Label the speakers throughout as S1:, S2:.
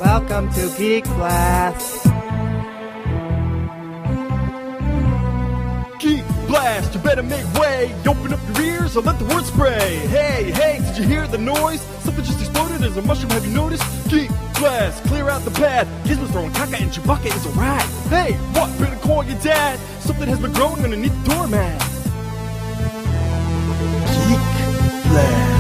S1: Welcome to Geek Blast.
S2: Geek Blast, you better make way. Open up your ears and let the word spray. Hey, hey, did you hear the noise? Something just exploded as a mushroom, have you noticed? Geek Blast, clear out the pad. Gizmo's throwing caca and Chewbacca is a rat. Hey, what, better call your dad. Something has been growing underneath the doormat. Geek Blast.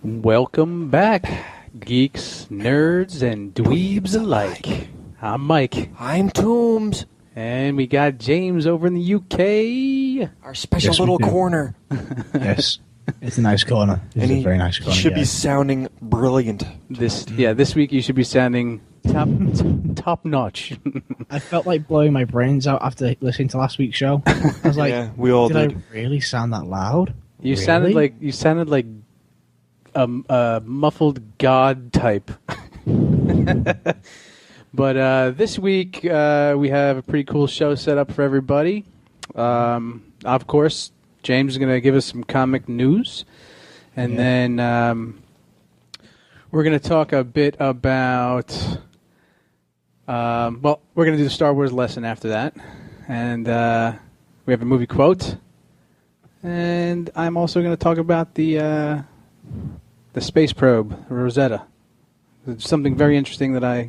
S3: Welcome back, geeks, nerds, and dweebs alike. I'm Mike.
S4: I'm Toombs.
S3: And we got James over in the UK.
S4: Our special little corner.
S5: Yes, it's a nice corner. It's a very nice corner.
S4: He should be sounding brilliant.
S3: This week you should be sounding top notch.
S5: I felt like blowing my brains out after listening to last week's show. I was like,
S4: yeah, we all did.
S5: I really sound that loud?
S3: You
S5: really?
S3: sounded like a muffled god type. But this week we have a pretty cool show set up for everybody. Of course, James is going to give us some comic news. And then we're going to talk a bit about... we're going to do the Star Wars lesson after that. And we have a movie quote. And I'm also going to talk about the Space Probe, Rosetta. It's something very interesting that I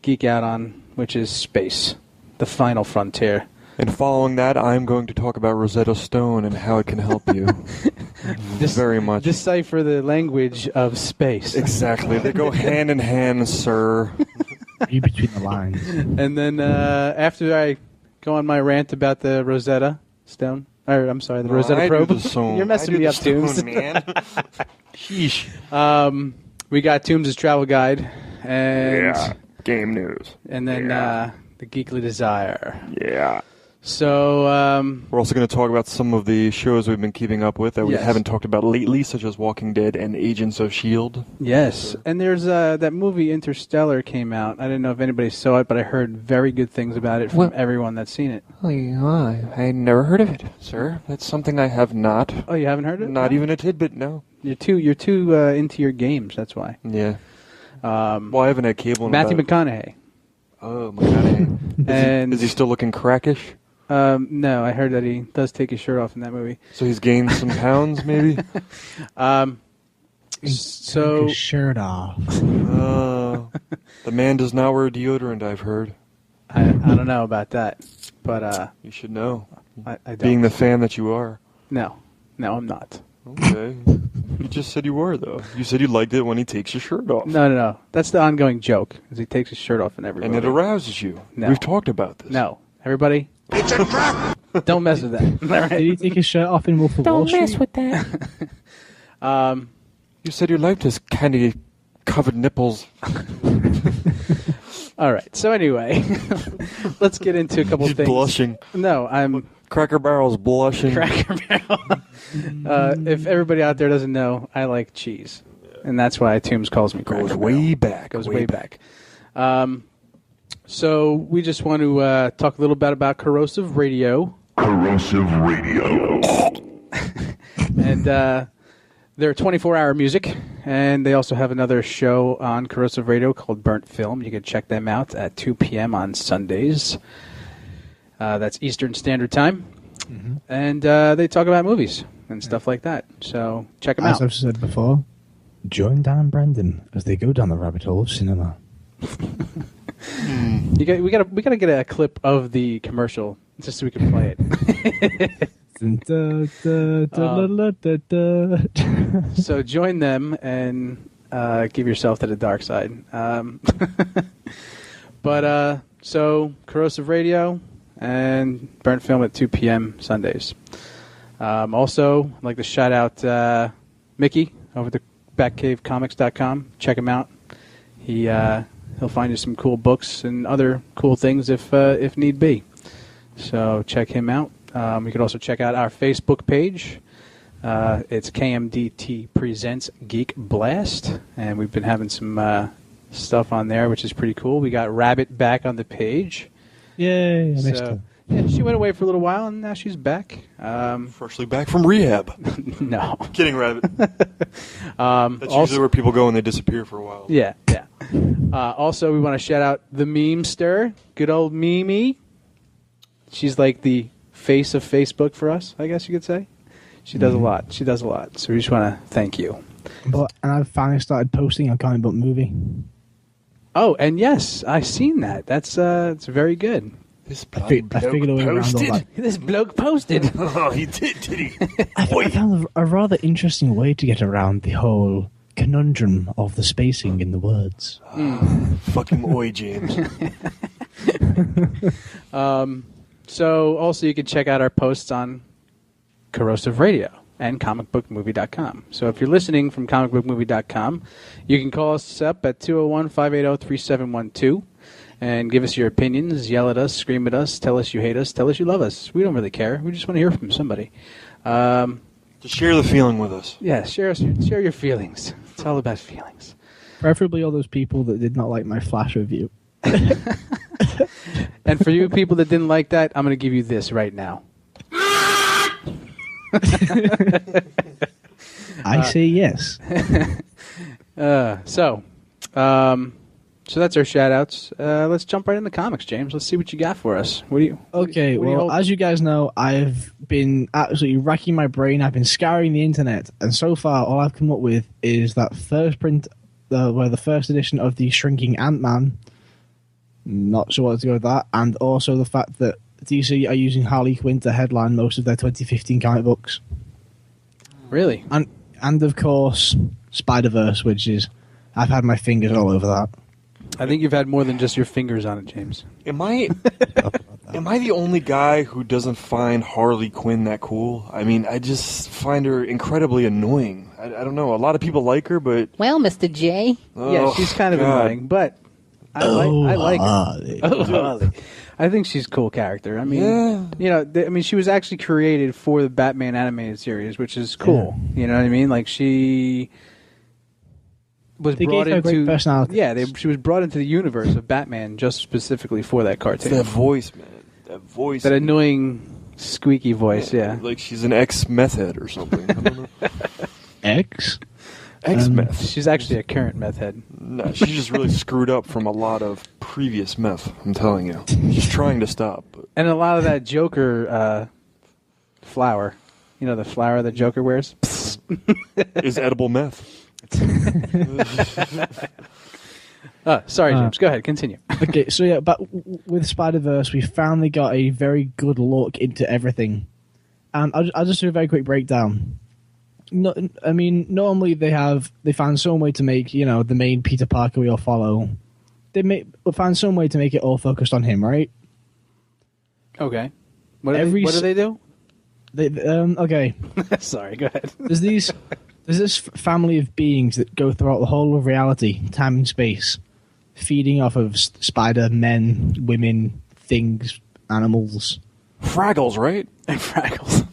S3: geek out on, which is space, the final frontier.
S4: And following that, I'm going to talk about Rosetta Stone and how it can help you. Very much.
S3: Decipher the language of space.
S4: Exactly. They go hand in hand, sir.
S5: Read between the lines.
S3: And then after I go on my rant about the Rosetta Stone, or I'm sorry, the Rosetta Probe. You're messing me up, Toombs.
S4: Man. Sheesh.
S3: We got Toombs' travel guide. And
S4: game news.
S3: And then the Geekly Desire.
S4: Yeah.
S3: So
S4: we're also going to talk about some of the shows we've been keeping up with that we haven't talked about lately, such as Walking Dead and Agents of S.H.I.E.L.D.
S3: Yes, and there's that movie Interstellar came out. I didn't know if anybody saw it, but I heard very good things about it from everyone that's seen it.
S4: Oh, yeah, I never heard of it, sir. That's something I have not.
S3: Oh, you haven't heard of it?
S4: Not even a tidbit, no.
S3: You're too into your games, that's why.
S4: Yeah. Well, I haven't had cable in
S3: Matthew McConaughey.
S4: Oh, McConaughey. Is he still looking crackish?
S3: No, I heard that he does take his shirt off in that movie.
S4: So he's gained some pounds, maybe?
S5: Took his shirt off.
S4: The man does not wear deodorant, I've heard.
S3: I don't know about that, but
S4: you should know.
S3: I don't.
S4: Being the fan that you are.
S3: No, I'm not.
S4: Okay. You just said you were, though. You said you liked it when he takes his shirt off.
S3: No. That's the ongoing joke, is he takes his shirt off in every movie.
S4: And it arouses you.
S3: No.
S4: We've talked about this.
S3: No. Everybody,
S1: It's a trap!
S3: don't mess with that. Right.
S5: Did he take his shirt off in Wolf of Wall Street?
S6: Don't mess with that.
S4: You said you liked his candy-covered nipples.
S3: All right. So anyway, let's get into a couple
S4: He's
S3: things.
S4: blushing.
S3: No, I'm...
S4: Cracker Barrel's blushing.
S3: Cracker Barrel. If everybody out there doesn't know, I like cheese. And that's why Toombs calls me Cracker Barrel. Goes way back. So we just want to talk a little bit about Corrosive Radio.
S7: Corrosive Radio.
S3: And they're 24-hour music, and they also have another show on Corrosive Radio called Burnt Film. You can check them out at 2 p.m. on Sundays. That's Eastern Standard Time. Mm-hmm. And they talk about movies and stuff like that. So check them out.
S5: As I've said before, join Dan and Brendan as they go down the rabbit hole of cinema.
S3: We gotta get a clip of the commercial just so we can play it. So join them and give yourself to the dark side. So Corrosive Radio and Burnt Film at 2 p.m. Sundays. Also, I'd like to shout out Mickey over at BatcaveComics.com. Check him out. He'll find you some cool books and other cool things if need be. So check him out. You can also check out our Facebook page. It's KMDT Presents Geek Blast, and we've been having some stuff on there, which is pretty cool. We got Rabbit back on the page.
S5: Yay, I missed her.
S3: Yeah, she went away for a little while, and now she's back.
S4: Freshly back from rehab.
S3: No.
S4: Kidding, Rabbit. That's usually where people go when they disappear for a while.
S3: Yeah. Also, we want to shout out the memester, good old Mimi. She's like the face of Facebook for us, I guess you could say. She does a lot. So we just want to thank you.
S6: And I've finally started posting a comic book movie.
S3: Oh, and yes, I've seen that. That's it's very good.
S4: This
S6: I figured a way around all that.
S3: This bloke posted.
S4: Oh, he did he?
S6: I found a rather interesting way to get around the whole conundrum of the spacing in the words.
S4: Fucking oi, James.
S3: So also you can check out our posts on Corrosive Radio and comicbookmovie.com. So if you're listening from comicbookmovie.com, you can call us up at 201-580-3712 and give us your opinions, yell at us, scream at us, tell us you hate us, tell us you love us. We don't really care. We just want to hear from somebody.
S4: Just share the feeling with us.
S3: Yeah, share your feelings. It's all about feelings.
S6: Preferably all those people that did not like my Flash review.
S3: And for you people that didn't like that, I'm going to give you this right now.
S6: I say yes.
S3: So that's our shout-outs. Let's jump right into comics, James. Let's see what you got for us.
S6: Okay, well, as you guys know, I've been absolutely racking my brain. I've been scouring the internet, and so far, all I've come up with is that first print, the first edition of the Shrinking Ant-Man. Not sure what to go with that, and also the fact that DC are using Harley Quinn to headline most of their 2015 comic books.
S3: Really?
S6: And of course, Spider-Verse, which is... I've had my fingers all over that.
S3: I think you've had more than just your fingers on it, James.
S4: Am I the only guy who doesn't find Harley Quinn that cool? I mean, I just find her incredibly annoying. I don't know. A lot of people like her, but...
S8: Well, Mr. J.
S3: Yeah, she's kind of annoying, but I like her. Oh, Harley. I think she's a cool character. I mean, she was actually created for the Batman animated series, which is cool. Yeah. You know what I mean? Like, she was brought into
S6: great personality.
S3: Yeah, she was brought into the universe of Batman just specifically for that cartoon.
S4: That voice, man. That voice.
S3: That annoying, squeaky voice. Yeah.
S4: Like she's an ex-meth head or something. I don't know. Ex-meth.
S3: She's actually a current meth head.
S4: No, she's just really screwed up from a lot of previous meth, I'm telling you. She's trying to stop. But.
S3: And a lot of that Joker flour. You know, the flour that Joker wears?
S4: Is edible meth.
S3: Sorry, James. Go ahead. Continue.
S6: Okay, so yeah, but with Spider-Verse, we finally got a very good look into everything. And I'll just do a very quick breakdown. No, I mean, normally they found some way to make, the main Peter Parker we all follow. They find some way to make it all focused on him, right?
S3: Okay. What do they do?
S6: Okay.
S3: Sorry, go ahead.
S6: There's this family of beings that go throughout the whole of reality, time and space, feeding off of spider men, women, things, animals.
S4: Fraggles, right?
S3: Fraggles.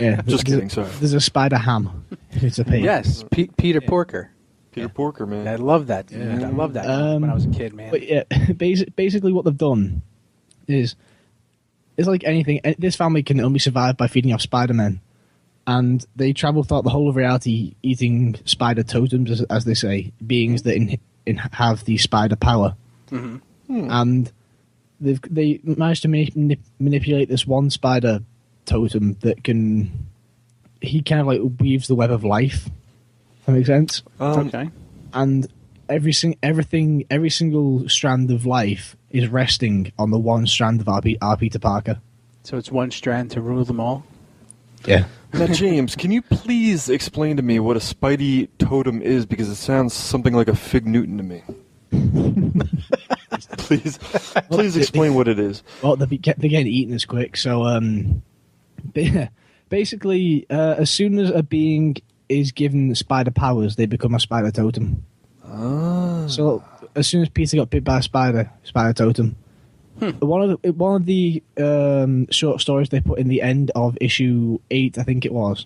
S4: Yeah, just kidding. Sorry.
S6: There's a spider ham. It's a pig.
S3: Yes, Peter Porker.
S4: Peter Porker, man.
S3: I love that. Yeah. I love that when I was a kid, man.
S6: But yeah, basically what they've done is it's like anything. This family can only survive by feeding off Spider-Men, and they travel throughout the whole of reality eating spider totems, as they say, beings that have the spider power. Mm-hmm. And they managed to manipulate this one spider totem that he kind of like weaves the web of life. Does that make sense?
S3: Okay.
S6: And every single strand of life is resting on the one strand of our Peter Parker.
S3: So it's one strand to rule them all?
S6: Yeah.
S4: Now, James, can you please explain to me what a Spidey totem is? Because it sounds something like a Fig Newton to me. Please explain what it is.
S6: Well, they're getting eaten as quick. So, basically, as soon as a being is given spider powers, they become a spider totem.
S4: Ah.
S6: So, as soon as Peter got bit by a spider totem. One of the short stories they put in the end of issue 8, I think it was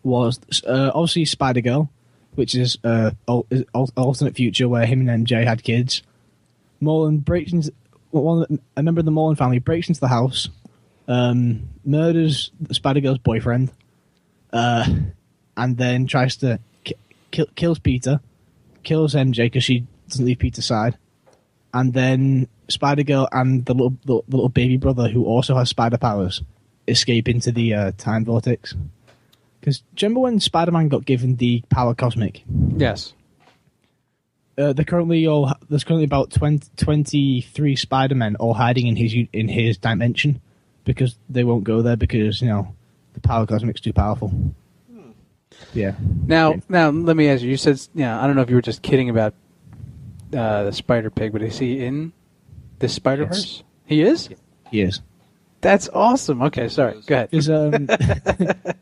S6: obviously Spider-Girl, which is alternate future where him and MJ had kids. Mullen breaks into a member of the Mullen family breaks into the house, murders Spider-Girl's boyfriend, and then tries to kills Peter, kills MJ because she doesn't leave Peter's side, and then Spider-Girl and the little baby brother, who also has spider powers, escape into the time vortex. Because do you remember when Spider-Man got given the power cosmic?
S3: Yes.
S6: There's currently about 23 Spider-Men all hiding in his dimension because they won't go there because the power cosmic's too powerful. Yeah.
S3: Now let me ask you. You said I don't know if you were just kidding about the Spider Pig, but is he in the Spider-Verse?
S6: Yes.
S3: He is.
S6: He is.
S3: That's awesome. Okay, sorry. Go ahead.
S6: Because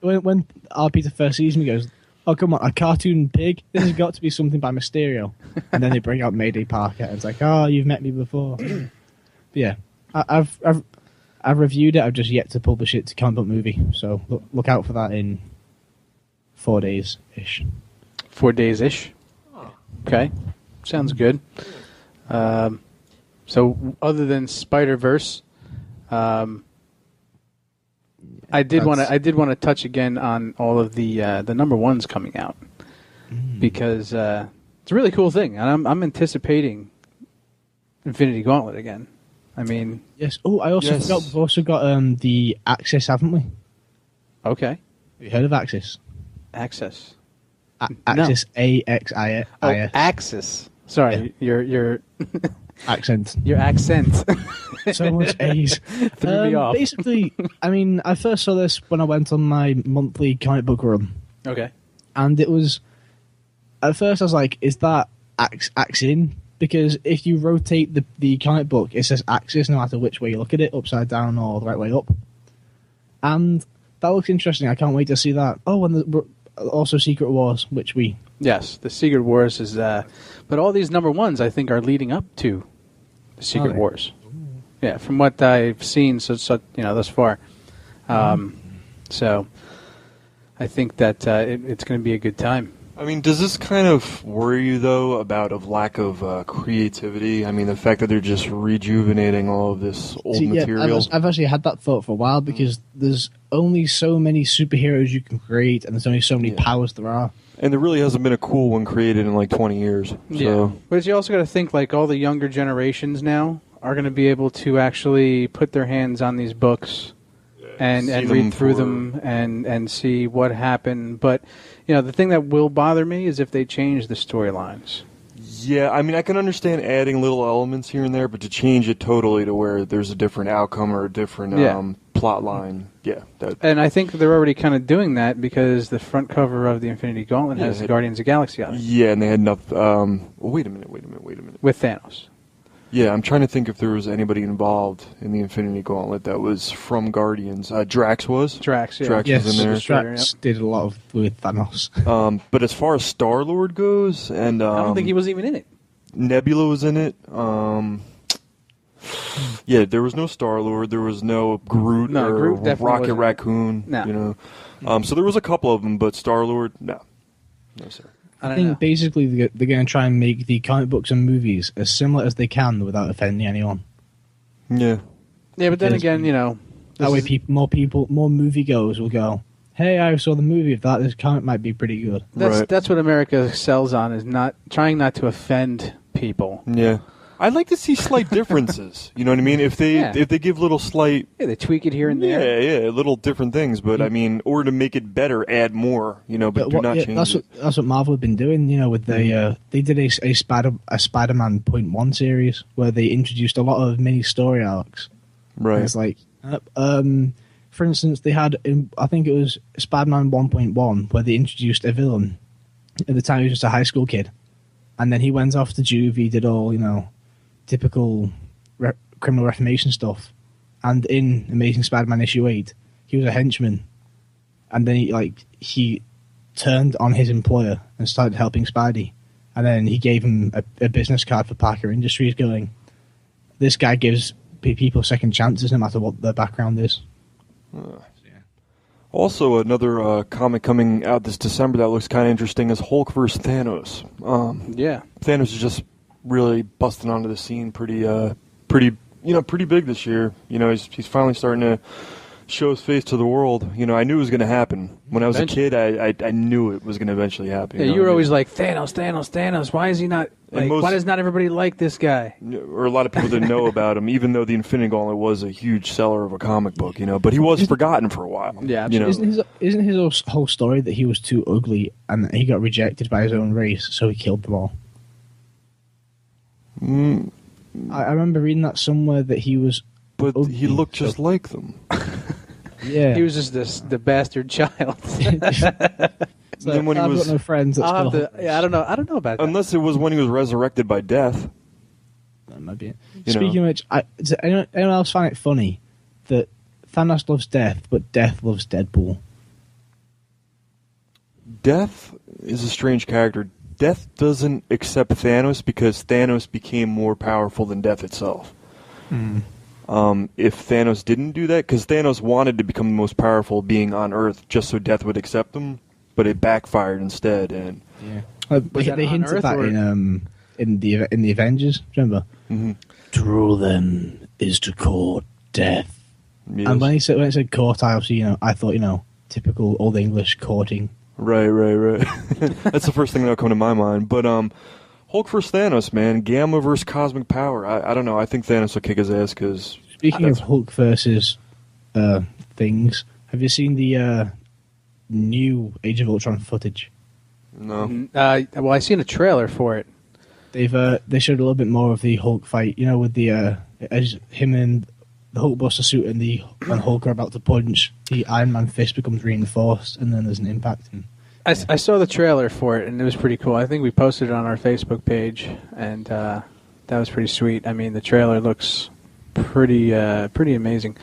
S6: when R. Peter first sees me, he goes, "Oh, come on, a cartoon pig? This has got to be something by Mysterio." And then they bring out Mayday Parker, and it's like, "Oh, you've met me before." But yeah, I've reviewed it. I've just yet to publish it to comic book movie, so look out for that in 4 days ish.
S3: 4 days ish. Okay, sounds good. So other than Spider-Verse, I did want to touch again on all of the number ones coming out because it's a really cool thing, and I'm anticipating Infinity Gauntlet again. I mean,
S6: yes. Oh, I also forgot. We've also got the Axis, haven't we?
S3: Okay.
S6: Have you heard of Axis?
S3: Axis.
S6: Axis.
S3: No.
S6: AXIS.
S3: Oh, Axis. Sorry,
S6: Yeah.
S3: your
S6: accent.
S3: Your accent.
S6: So much A's.
S3: Threw me off.
S6: Basically, I mean, I first saw this when I went on my monthly comic book run.
S3: Okay.
S6: And it was, at first I was like, is that Axin? Because if you rotate the comic book, it says Axis no matter which way you look at it, upside down or the right way up. And that looks interesting. I can't wait to see that. Oh, and also Secret Wars, which we...
S3: Yes, the Secret Wars is... but all these number ones, I think, are leading up to the Secret Wars. Yeah, from what I've seen thus far. So I think that it's going to be a good time.
S4: I mean, does this kind of worry you, though, about a lack of creativity? I mean, the fact that they're just rejuvenating all of this old material?
S6: Yeah, I've actually had that thought for a while because there's only so many superheroes you can create and there's only so many powers there are.
S4: And there really hasn't been a cool one created in like 20 years. So.
S3: Yeah, but you also got to think like all the younger generations now are going to be able to actually put their hands on these books and read through them and see what happened. But the thing that will bother me is if they change the storylines.
S4: Yeah, I mean, I can understand adding little elements here and there, but to change it totally to where there's a different outcome or a different plot line, and
S3: I think they're already kind of doing that because the front cover of the Infinity Gauntlet has the Guardians of the Galaxy on it.
S4: Yeah, and they had enough... wait a minute.
S3: With Thanos.
S4: Yeah, I'm trying to think if there was anybody involved in the Infinity Gauntlet that was from Guardians. Drax was?
S3: Drax, yeah.
S4: Drax was in there.
S6: Drax did a lot with Thanos.
S4: But as far as Star-Lord goes, and...
S3: I don't think he was even in it.
S4: Nebula was in it. Yeah, there was no Star-Lord. There was no Groot or
S3: Groot definitely
S4: Rocket
S3: wasn't.
S4: Raccoon.
S3: No.
S4: So there was a couple of them, but Star-Lord, no. No, sir.
S6: I think basically they're going to try and make the comic books and movies as similar as they can without offending anyone.
S4: Yeah.
S3: Yeah, but then again,
S6: that way more moviegoers will go, hey, I saw the movie of that. This comic might be pretty good.
S3: That's what America sells on, is trying not to offend people.
S4: Yeah. I'd like to see slight differences. You know what I mean? If they give little slight...
S3: Yeah, they tweak it here and there.
S4: Yeah, little different things. But, I mean, or to make it better, add more, but do not change it.
S6: That's what Marvel have been doing, with they did a Spider-Man .1 series where they introduced a lot of mini story arcs.
S4: Right.
S6: And it's like, for instance, they had, I think it was Spider-Man 1.1 where they introduced a villain. At the time, he was just a high school kid. And then he went off to juvie, did all, typical criminal reformation stuff. And in Amazing Spider-Man issue 8, he was a henchman. And then he turned on his employer and started helping Spidey. And then he gave him a business card for Parker Industries going, this guy gives people second chances no matter what their background is.
S4: Also, another comic coming out this December that looks kind of interesting is Hulk vs. Thanos.
S3: Yeah.
S4: Thanos is just really busting onto the scene pretty pretty big this year. He's finally starting to show his face to the world. I knew it was going to happen. When I was a kid, I knew it was going to eventually happen.
S3: Yeah, you were always like, Thanos. Why is he not? Why does not everybody like this guy?
S4: Or a lot of people didn't know about him, even though the Infinity Gauntlet was a huge seller of a comic book. But he was forgotten for a while.
S3: Yeah,
S6: Isn't his whole story that he was too ugly and that he got rejected by his own race, so he killed them all? I remember reading that somewhere that he was.
S4: But
S6: ugly,
S4: he looked just like them.
S6: Yeah,
S3: he was just the bastard child.
S6: So
S4: then when he
S6: I've
S4: was,
S6: got no friends.
S3: I don't know about that.
S4: Unless it was when he was resurrected by death.
S6: That might be it. Speaking of which, does anyone else find it funny that Thanos loves death, but death loves Deadpool?
S4: Death is a strange character. Death doesn't accept Thanos because Thanos became more powerful than Death itself. If Thanos didn't do that, because Thanos wanted to become the most powerful being on Earth just so Death would accept him, but it backfired instead. And
S6: they hinted that in the Avengers. Remember?
S4: Mm-hmm.
S6: True then is to court death.
S4: Yes.
S6: And when it said court, I thought typical old English courting.
S4: Right. That's the first thing that'll come to my mind. But Hulk versus Thanos, man. Gamma versus Cosmic Power. I don't know. I think Thanos will kick his ass because...
S6: Speaking of Hulk versus things, have you seen the new Age of Ultron footage?
S4: No.
S3: Well, I seen a trailer for it.
S6: They showed a little bit more of the Hulk fight, with the as him in the Hulkbuster suit and Hulk are about to punch, the Iron Man fist becomes reinforced, and then there's an impact.
S3: I saw the trailer for it, and it was pretty cool. I think we posted it on our Facebook page, and that was pretty sweet. I mean, the trailer looks pretty amazing.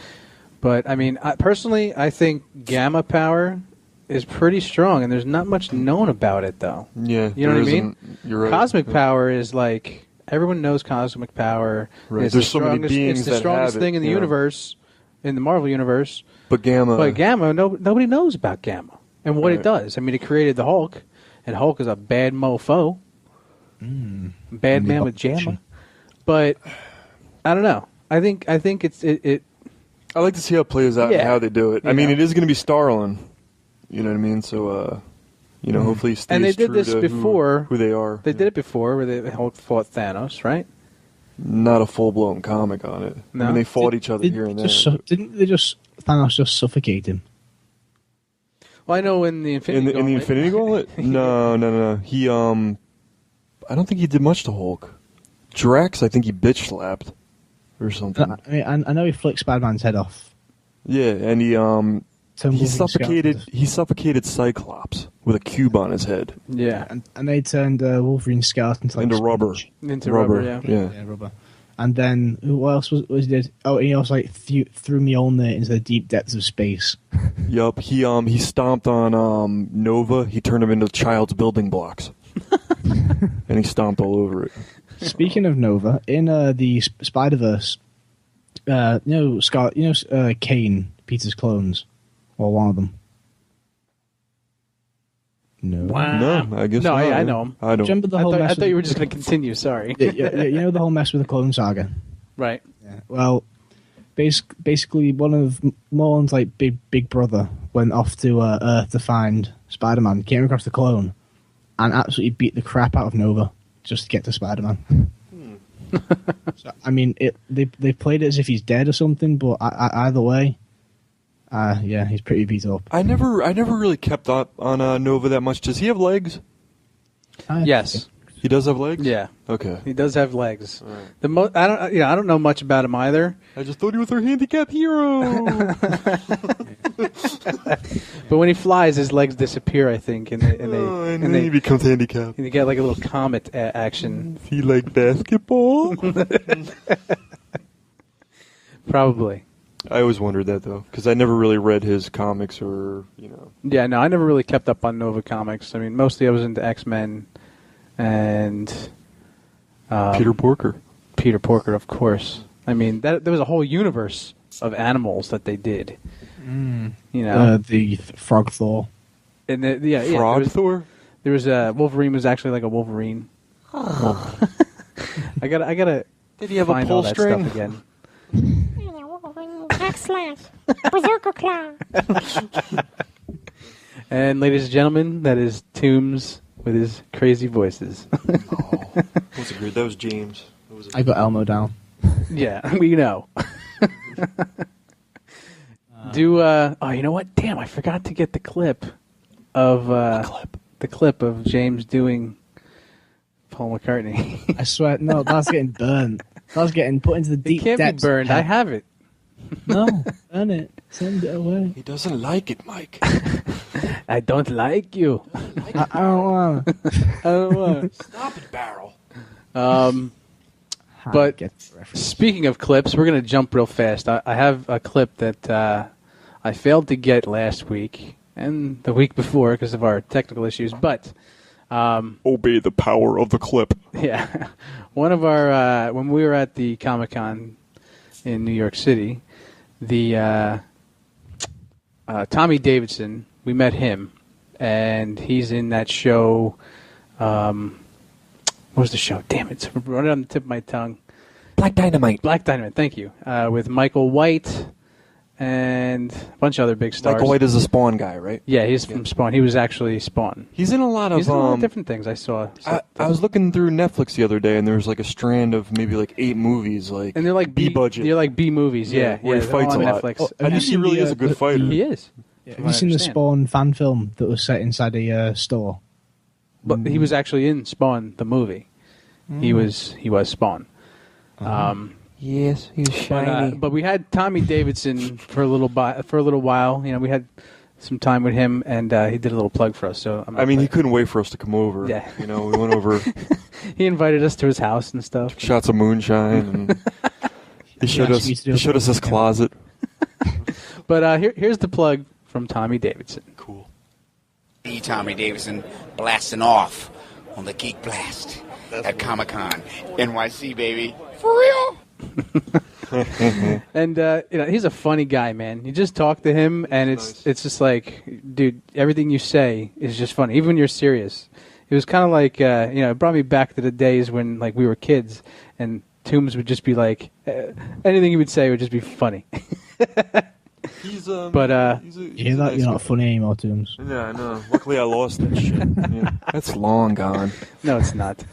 S3: But I mean, personally, I think Gamma Power is pretty strong, and there's not much known about it, though.
S4: Yeah,
S3: you know what I mean.
S4: You're right.
S3: Cosmic Power is like everyone knows Cosmic Power.
S4: Right.
S3: It's
S4: There's
S3: the
S4: so many
S3: strongest,
S4: beings
S3: it's the
S4: that
S3: strongest
S4: have it,
S3: thing in the universe, in the Marvel universe.
S4: But Gamma,
S3: nobody knows about Gamma and what it does. I mean, it created the Hulk, and Hulk is a bad mofo, bad man with Jamma. But I don't know. I think it's it.
S4: I like to see how it plays out and how they do it. I mean, it is going to be Starlin. You know what I mean? So, hopefully he stays
S3: and they did
S4: true
S3: this
S4: to
S3: before.
S4: Who they are.
S3: They did it before, where the Hulk fought Thanos, right?
S4: Not a full-blown comic on it.
S3: No?
S4: I mean, they fought each other here and there.
S6: Didn't Thanos just suffocate him?
S3: Well, I know in the Infinity
S4: in the Infinity Gauntlet? No. He, I don't think he did much to Hulk. Drax, I think he bitch slapped or something.
S6: I know he flicked Spider-Man's head off.
S4: Yeah, and he suffocated Cyclops with a cube on his head.
S3: Yeah,
S6: and they turned Wolverine's skeleton into
S4: rubber.
S3: Into rubber, yeah,
S6: rubber. And then what else was he did? Oh, he also threw Mjolnir into the deep depths of space.
S4: Yup, he stomped on Nova. He turned him into child's building blocks, and he stomped all over it.
S6: Speaking of Nova, in the Spider-Verse, Kane, Peter's clones, or one of them. No.
S3: Wow.
S4: No, I guess
S3: no.
S4: not.
S3: I know him.
S4: I don't.
S6: Remember the whole
S3: I
S6: mess
S3: thought you were just going to continue. Sorry.
S6: You know the whole mess with the Clone Saga,
S3: right?
S6: Yeah. Well, basically, one of Morland's big brother went off to Earth to find Spider-Man. Came across the clone and absolutely beat the crap out of Nova just to get to Spider-Man. So, I mean, they played it as if he's dead or something, but either way. Yeah, he's pretty beat up.
S4: I never really kept up on Nova that much. Does he have legs?
S3: Yes,
S4: he does have legs.
S3: Yeah,
S4: okay,
S3: he does have legs.
S4: Right.
S3: I don't know much about him either.
S4: I just thought he was our handicapped hero.
S3: But when he flies, his legs disappear. I think, and
S4: then he becomes handicapped.
S3: And you get like a little comet action.
S4: Is he like basketball?
S3: Probably.
S4: I always wondered that, though, because I never really read his comics or,
S3: Yeah, no, I never really kept up on Nova comics. I mean, mostly I was into X-Men and...
S4: Peter Porker.
S3: Peter Porker, of course. I mean, there was a whole universe of animals that they did.
S6: The Frog Thor.
S3: And
S4: Frog Thor?
S3: There was Wolverine was actually like a Wolverine. I gotta
S4: Did he have
S3: find
S4: a pull
S3: all that
S4: string?
S3: stuff again.
S8: / Bazooka Claw.
S3: And ladies and gentlemen, that is Toombs with his crazy voices.
S4: What's it weird? That was James.
S6: I got Elmo down.
S3: Yeah, we know. Oh, you know what? Damn, I forgot to get the clip of the clip of James doing Paul McCartney.
S6: I swear, no, that's getting burned. That's getting put into the deep
S3: It can't
S6: depths.
S3: be burned. I have it.
S6: No, burn it. Send it away.
S4: He doesn't like it, Mike.
S3: I don't like you.
S6: I don't want to.
S3: I don't want.
S4: Stop it, Barrel.
S3: But speaking of clips, we're going to jump real fast. I have a clip that I failed to get last week and the week before because of our technical issues. But
S4: obey the power of the clip.
S3: yeah, one of our when we were at the Comic-Con in New York City, the Tommy Davidson, we met him, and he's in that show. What was the show? Damn it. It's right on the tip of my tongue.
S4: Black Dynamite.
S3: Black Dynamite, thank you. With Michael White and a bunch of other big stars.
S4: Michael White is the Spawn guy, right?
S3: Yeah, he's from Spawn. He was actually Spawn.
S4: He's in a lot of,
S3: He's in a lot of different things I saw.
S4: I was looking through Netflix the other day, and there was like a strand of maybe like 8 movies, like
S3: and they're like
S4: B-budget.
S3: They're like B movies, yeah.
S4: where he
S3: they're all
S4: fights
S3: on
S4: a lot.
S3: Netflix.
S6: Oh,
S4: I think he really is a good fighter.
S3: He is.
S6: Have you seen the Spawn fan film that was set inside a store?
S3: But he was actually in Spawn, the movie. He was Spawn.
S4: Yes, he's shiny.
S3: But we had Tommy Davidson for a little while. You know, we had some time with him, and he did a little plug for us. So
S4: I mean, he couldn't wait for us to come over.
S3: Yeah.
S4: You know, we went over.
S3: He invited us to his house and stuff.
S4: Shots of moonshine, and he showed us his closet.
S3: But here's the plug from Tommy Davidson.
S4: Cool.
S9: Tommy Davidson blasting off on the Geek Blast at Comic-Con. NYC, baby. For real?
S3: And you know, he's a funny guy, man. You just talk to him, and it's just like, dude, everything you say is just funny, even when you're serious. It was kind of like, you know, it brought me back to the days when like we were kids, and Toombs would just be like, anything he would say would just be funny.
S4: He's
S3: but
S6: you hear that? You're not funny anymore, Toombs.
S4: Yeah, I know. Luckily, I lost that shit. Yeah, that's long gone.
S3: No, it's not.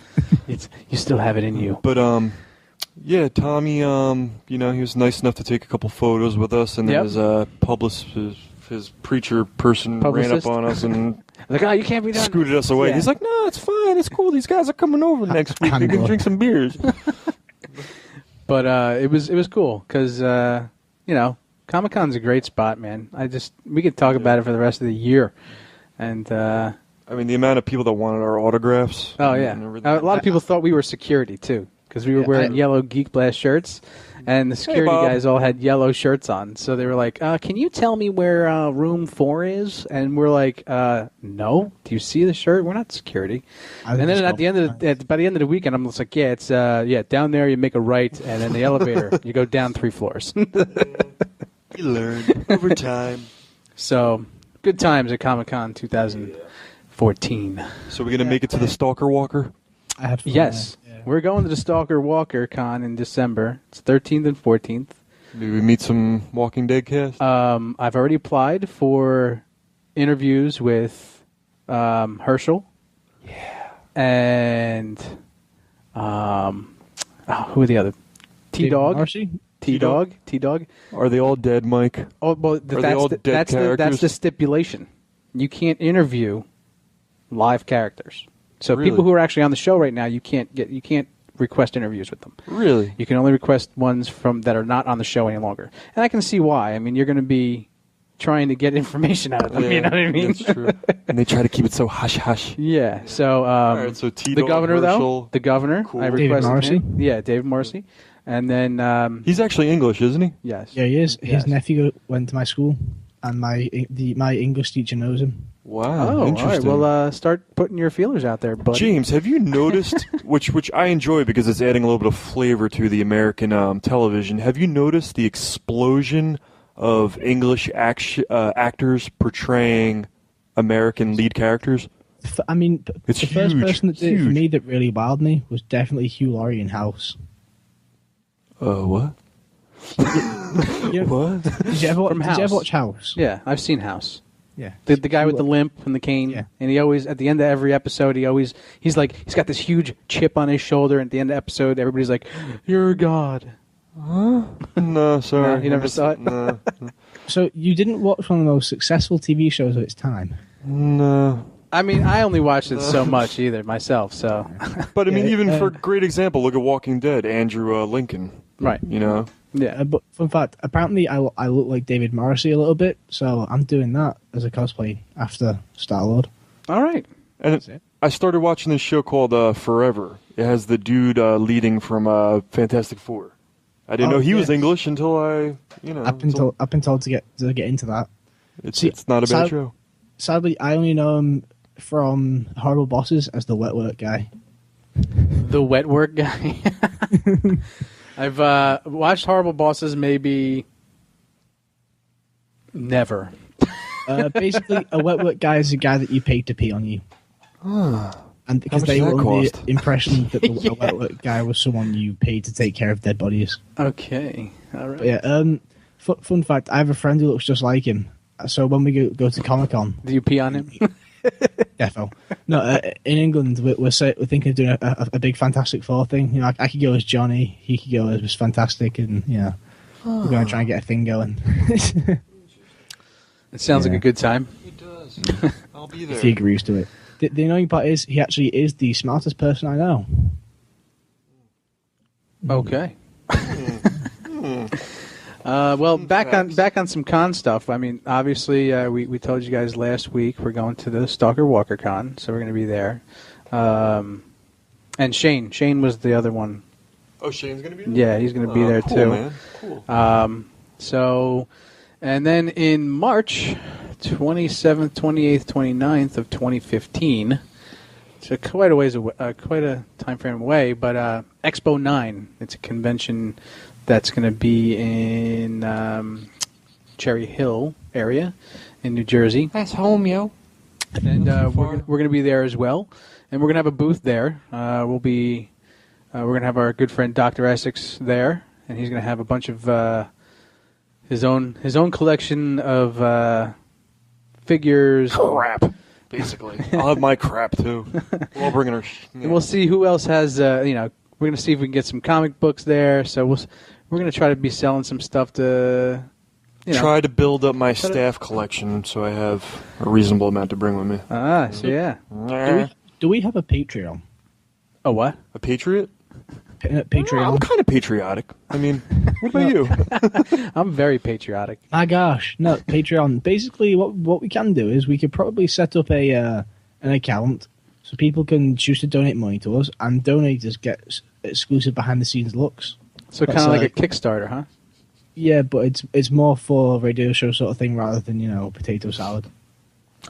S3: You still have it in you.
S4: But yeah, Tommy. You know, he was nice enough to take a couple photos with us, and then his publicist, his preacher person, ran up on us and
S3: like, oh, you can't be done.
S4: Scooted us away.
S3: Yeah.
S4: He's like, no, it's fine. It's cool. These guys are coming over next week. They can drink some beers.
S3: But it was cool because you know, Comic-Con's a great spot, man. We could talk about it for the rest of the year, and
S4: I mean, the amount of people that wanted our autographs.
S3: Oh yeah, a lot of people thought we were security too because we were wearing yellow Geek Blast shirts, and the security guys all had yellow shirts on. So they were like, "Can you tell me where room 4 is?" And we're like, "No. Do you see the shirt? We're not security." And then by the end of the weekend, I'm just like, "Yeah, it's down there. You make a right, and then the elevator. You go down 3 floors."
S4: You learn over time.
S3: So good times at Comic-Con 2014.
S4: So we're gonna make it to the Stalker Walker.
S6: I had fun.
S3: Yes.
S6: Yeah.
S3: We're going to the Stalker Walker Con in December. It's 13th and 14th.
S4: Maybe we meet some Walking Dead cast.
S3: I've already applied for interviews with Herschel.
S4: Yeah.
S3: And who are the other? T-Dog.
S6: Marcy?
S3: T-Dog.
S4: Are they all dead, Mike?
S3: Oh, well, that's the stipulation. You can't interview live characters. So
S4: Really?
S3: people who are actually on the show right now, you can't request interviews with them.
S4: Really?
S3: You can only request ones that are not on the show any longer. And I can see why. I mean, you're going to be trying to get information out of them. You know what I mean?
S4: That's true. And they try to keep it so hush-hush.
S3: Yeah. So,
S4: right, so T-Dog,
S3: the governor,
S4: Herschel.
S3: though. The governor.
S4: Cool.
S3: I
S6: David
S3: requested
S6: Morrissey?
S3: him. Yeah, David Morrissey. And then...
S4: He's actually English, isn't he?
S3: yes.
S6: Yeah, he is.
S3: Yes.
S6: His nephew went to my school, and my English teacher knows him.
S4: Wow,
S3: Oh, all right.
S4: interesting.
S3: Well, start putting your feelers out there, buddy.
S4: James, have you noticed, which I enjoy because it's adding a little bit of flavor to the American television, have you noticed the explosion of English actors portraying American lead characters?
S6: I mean,
S4: It's
S6: the first
S4: huge,
S6: person that did it for
S4: huge.
S6: me that really wowed me was definitely Hugh Laurie in House.
S4: What? What?
S6: Did you ever
S3: From
S6: watch House?
S3: Yeah, I've seen House.
S6: Yeah.
S3: The guy with the limp and the cane,
S6: Yeah.
S3: and he always at the end of every episode he's like he's got this huge chip on his shoulder. And at the end of the episode, everybody's like, "You're God."
S4: No, sorry.
S3: No, you never saw it?
S4: No.
S6: So you didn't watch one of the most successful TV shows of its time?
S4: No.
S3: I mean, I only watched it so much either myself. So
S4: But I mean,
S6: Yeah,
S4: even for great example, look at Walking Dead, Andrew Lincoln.
S3: right,
S4: You know?
S3: yeah.
S6: But fun fact, apparently I look like David Morrissey a little bit, so I'm doing that as a cosplay after Star-Lord.
S3: All right.
S4: And
S6: That's it.
S4: I started watching this show called Forever. It has the dude leading from Fantastic Four. I didn't
S6: Oh,
S4: know he was
S6: yes.
S4: English until I,
S6: I've been told to get into that.
S4: It's not a bad show.
S6: Sadly, I only know him from Horrible Bosses as the wet work guy.
S3: The wet work guy. I've watched Horrible Bosses maybe never.
S6: Basically, a wet work guy is a guy that you paid to pee on you. And because
S4: much
S6: they
S4: does
S6: were
S4: that
S6: under
S4: cost?
S6: the impression that
S3: Yeah.
S6: a wet work guy was someone you paid to take care of dead bodies.
S3: Okay. All right.
S6: But yeah. Fun fact: I have a friend who looks just like him. So when we go to Comic-Con,
S3: Do you pee on him?
S6: defo. No, in England, we're thinking of doing a big Fantastic Four thing. You know, I could go as Johnny, he could go as Fantastic, and we're going to try and get a thing going.
S3: It sounds like a good time.
S4: It does. I'll be
S6: If he agrees to it. The annoying part is he actually is the smartest person I know.
S3: Okay. Well, back on some con stuff. I mean, obviously, we told you guys last week we're going to the Stalker Walker Con, so we're going to be there. And Shane was the other one.
S4: Oh, Shane's going to be there?
S3: Yeah, he's going to be there
S4: cool,
S3: too.
S4: Man. Cool.
S3: So, and then in March 27th, 28th, 29th of 2015. So quite a ways away, quite a time frame away, but Expo 9. It's a convention that's going to be in Cherry Hill area in New Jersey.
S4: That's home, yo.
S3: And we're going to be there as well, and we're going to have a booth there. We're going to have our good friend Dr. Essex there, and he's going to have a bunch of his own collection of figures.
S4: Crap, basically. I'll have my crap too. We're all bringing our.
S3: And we'll see who else has. We're going to see if we can get some comic books there. So we're going to try to be selling some stuff to.
S4: Try to build up my staff collection so I have a reasonable amount to bring with me.
S3: So yeah.
S6: Do we have a Patreon?
S3: Oh, what?
S4: A patriot?
S6: Patreon.
S4: I'm kind of patriotic. I mean, what about you?
S3: I'm very patriotic.
S6: My gosh, no, Patreon. Basically, what we can do is we could probably set up an account so people can choose to donate money to us, and donators get exclusive behind the scenes looks.
S3: So kind of like a Kickstarter, huh?
S6: Yeah, but it's more for a radio show sort of thing rather than potato salad.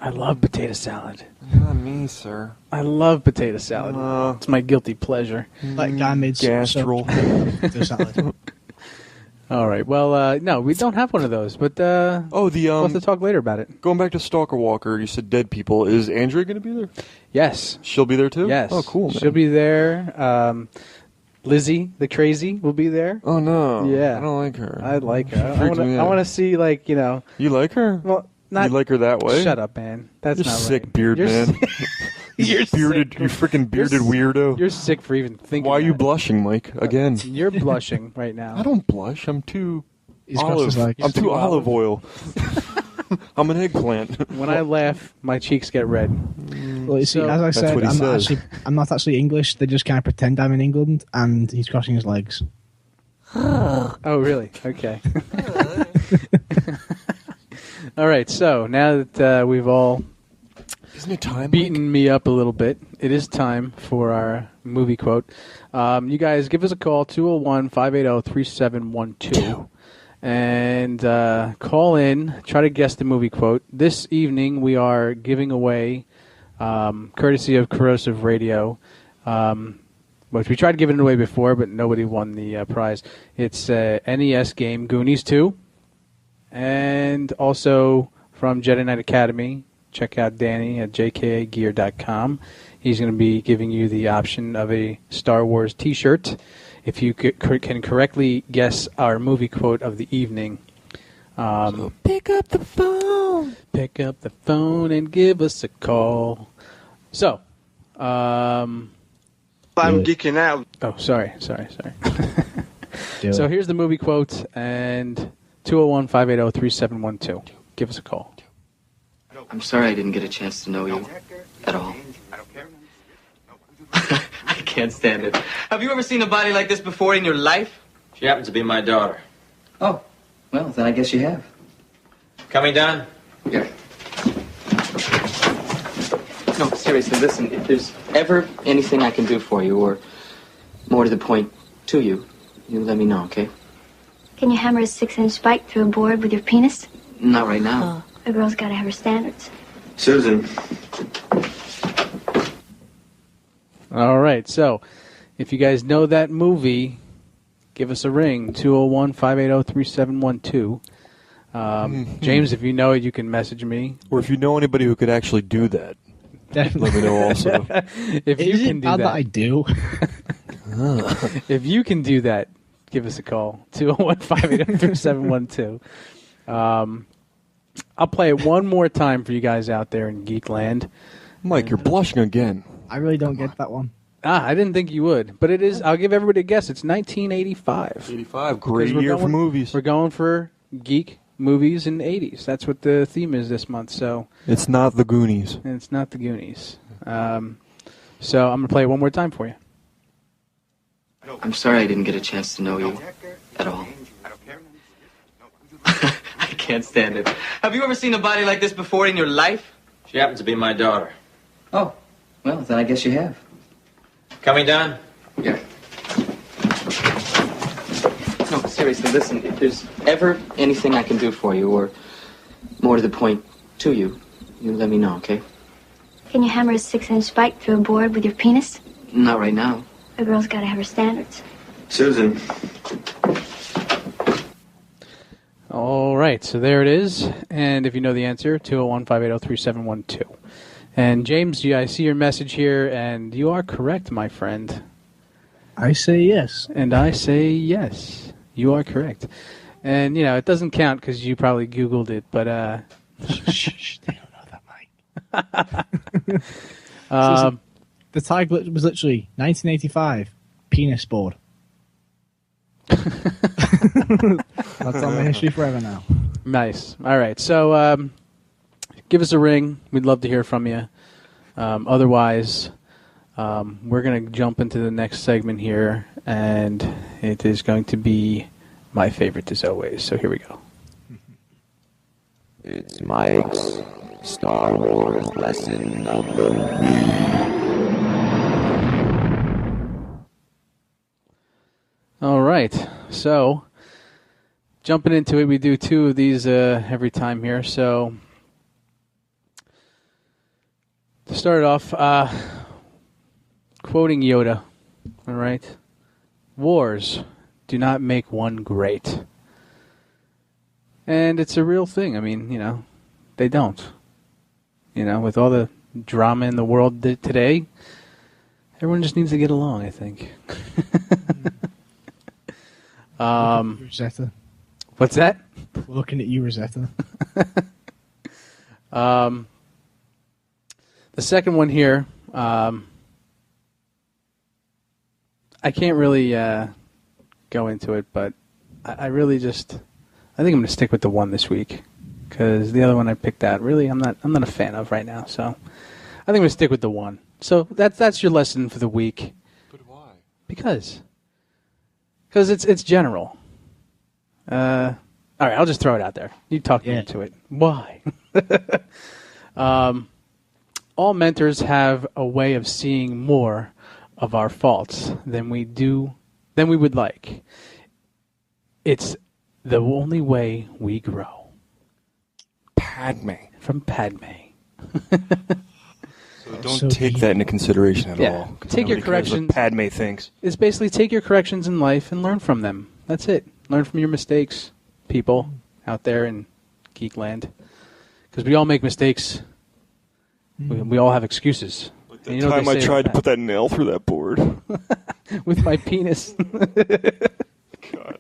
S3: I love potato salad.
S4: Not me, sir.
S3: I love potato salad. It's my guilty pleasure.
S6: That guy made
S4: Gastral.
S6: potato salad.
S3: All right. Well, no, we don't have one of those, but we'll have to talk later about it.
S4: Going back to Stalker Walker, you said dead people. Is Andrea going to be there?
S3: Yes.
S4: She'll be there too?
S3: Yes.
S4: Oh, cool, man.
S3: She'll be there. Lizzie, the crazy, will be there.
S4: Oh, no.
S3: Yeah.
S4: I don't like her.
S3: I like her.
S4: Freaks me
S3: I
S4: out.
S3: want to see,
S4: You like her?
S3: Well, not.
S4: You like her that way?
S3: Shut up, man. That's
S4: You're
S3: not
S4: sick,
S3: right.
S4: beard
S3: You're
S4: man.
S3: You're
S4: bearded,
S3: sick.
S4: you freaking bearded weirdo.
S3: You're sick for even thinking.
S4: Why are you
S3: that.
S4: blushing, Mike? Again.
S3: You're blushing right now.
S4: I don't blush. I'm too
S6: He's crossed his legs.
S4: I'm too
S3: Too
S4: olive oil. I'm an eggplant.
S3: When I laugh, my cheeks get red.
S6: Well, you see,
S3: So-
S6: as I
S4: That's
S6: said,
S4: what he says.
S6: I'm not actually English. They just kind of pretend I'm in England, and he's crossing his legs.
S3: Oh, really? Okay. All right. So now that we've all
S4: Isn't it time?
S3: beaten me up a little bit, it is time for our movie quote. You guys give us a call, 201-580-3712. And call in, try to guess the movie quote. This evening we are giving away, courtesy of Corrosive Radio, which we tried giving it away before, but nobody won the prize. It's NES game Goonies 2. And also from Jedi Knight Academy, check out Danny at jkagear.com. He's going to be giving you the option of a Star Wars t-shirt if you can correctly guess our movie quote of the evening.
S4: So pick up the phone.
S3: Pick up the phone and give us a call. So,
S1: I'm geeking out.
S3: Oh, sorry.
S6: Do
S3: So
S6: it.
S3: here's the movie quote, and 201-580-3712. Give us a call.
S10: I'm sorry I didn't get a chance to know you at all. I can't stand it. Have you ever seen a body like this before in your life?
S11: She happens to be my daughter.
S10: Oh, well, then I guess you have.
S11: Coming down?
S10: Yeah. No, seriously, listen, if there's ever anything I can do for you, or more to the point, to you, you let me know, okay?
S8: Can you hammer a 6-inch spike through a board with your penis?
S10: Not right now.
S8: A girl's gotta have her standards.
S11: Susan.
S3: All right, so if you guys know that movie, give us a ring, 201-580-3712. James, if you know it, you can message me.
S4: Or if you know anybody who could actually do that,
S6: Definitely.
S4: let me know also.
S3: If you
S6: Is
S3: can
S6: it
S3: do
S6: bad that
S3: that,
S6: I do?
S3: if you can do that, give us a call, 201-580-3712. I'll play it one more time for you guys out there in Geekland.
S4: Mike, you're blushing again.
S6: I really don't get that one.
S3: I didn't think you would, but it is. I'll give everybody a guess. It's 1985.
S4: 85, great
S3: Because we're
S4: year for
S3: going-
S4: movies.
S3: We're going for geek movies in the 80s. That's what the theme is this month. So,
S4: It's not the Goonies.
S3: and it's not the Goonies. So I'm gonna play it one more time for you.
S10: I'm sorry I didn't get a chance to know you at all. I can't stand it. Have you ever seen a body like this before in your life?
S11: She happens to be my daughter.
S10: Oh, well, then I guess you have.
S11: Coming down?
S10: Yeah. No, seriously, listen, if there's ever anything I can do for you, or more to the point, to you, you let me know, okay?
S8: Can you hammer a 6-inch spike through a board with your penis?
S10: Not right now.
S8: A girl's gotta have her standards.
S11: Susan.
S3: All right, so there it is. And if you know the answer, 201-580-3712. And James, I see your message here, and you are correct, my friend.
S6: I say yes.
S3: And I say yes, you are correct. And, it doesn't count because you probably Googled it, but...
S6: Shh, they don't know that, Mike. The tag was literally 1985, penis board. That's on my history forever now.
S3: Nice. All right, so give us a ring. We'd love to hear from you. Otherwise, we're going to jump into the next segment here, and it is going to be my favorite as always. So here we go.
S12: It's Mike's Star Wars lesson number 3.
S3: All right, so jumping into it, we do 2 of these every time here. So to start off, quoting Yoda, all right, wars do not make one great. And it's a real thing. I mean, they don't. With all the drama in the world today, everyone just needs to get along, I think.
S6: Rosetta.
S3: What's that?
S6: We're looking at you, Rosetta.
S3: The second one here, I can't really go into it, but I really just, I think I'm going to stick with the one this week because the other one I picked out, really, I'm not a fan of right now. So I think I'm going to stick with the one. So that's your lesson for the week.
S4: But why?
S3: Because it's general. All right, I'll just throw it out there. You talk me into it. Why? All mentors have a way of seeing more of our faults than we would like. It's the only way we grow.
S4: Padme.
S3: From Padme.
S4: So don't take that into consideration at all.
S3: Take your
S4: Nobody cares what
S3: corrections.
S4: Padme thinks.
S3: It's basically take your corrections in life and learn from them. That's it. Learn from your mistakes, people out there in Geekland. Because we all make mistakes. We all have excuses.
S4: Like that time I tried to put that nail through that board.
S3: with my penis.
S4: God.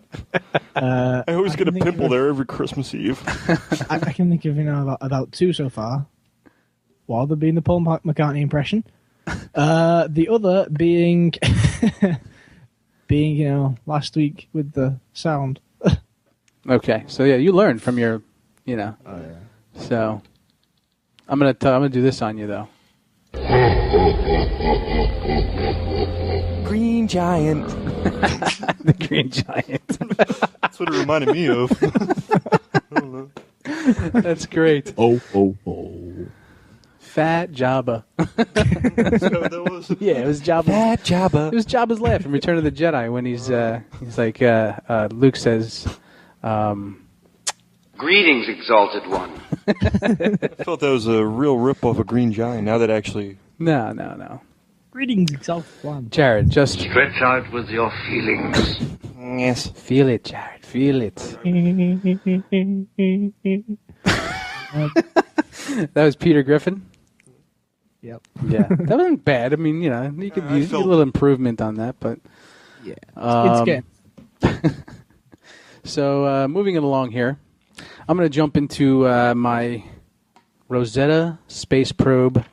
S4: I always get a pimple there every Christmas Eve.
S6: I can think of about two so far. One of them being the Paul McCartney impression. The other being last week with the sound.
S3: Okay, so yeah, you learned from your, Oh, yeah. So I'm gonna do this on you though.
S4: Green Giant.
S3: The Green Giant.
S4: That's what it reminded me of. I don't know.
S3: That's great.
S6: Oh.
S3: Fat Jabba.
S4: That was?
S3: Yeah, it was Jabba.
S4: Fat Jabba.
S3: It was Jabba's laugh from Return of the Jedi when he's like Luke says.
S13: Greetings, Exalted One.
S4: I felt that was a real rip-off of Green Giant. Now that actually...
S3: No.
S6: Greetings, Exalted One.
S3: Jared, just...
S13: Stretch out with your feelings.
S3: Yes. Feel it, Jared. Feel it. That was Peter Griffin?
S6: Yep.
S3: Yeah. That wasn't bad. I mean, you could use a little improvement on that, but...
S6: Yeah. It's good.
S3: So, moving it along here, I'm going to jump into my Rosetta Space Probe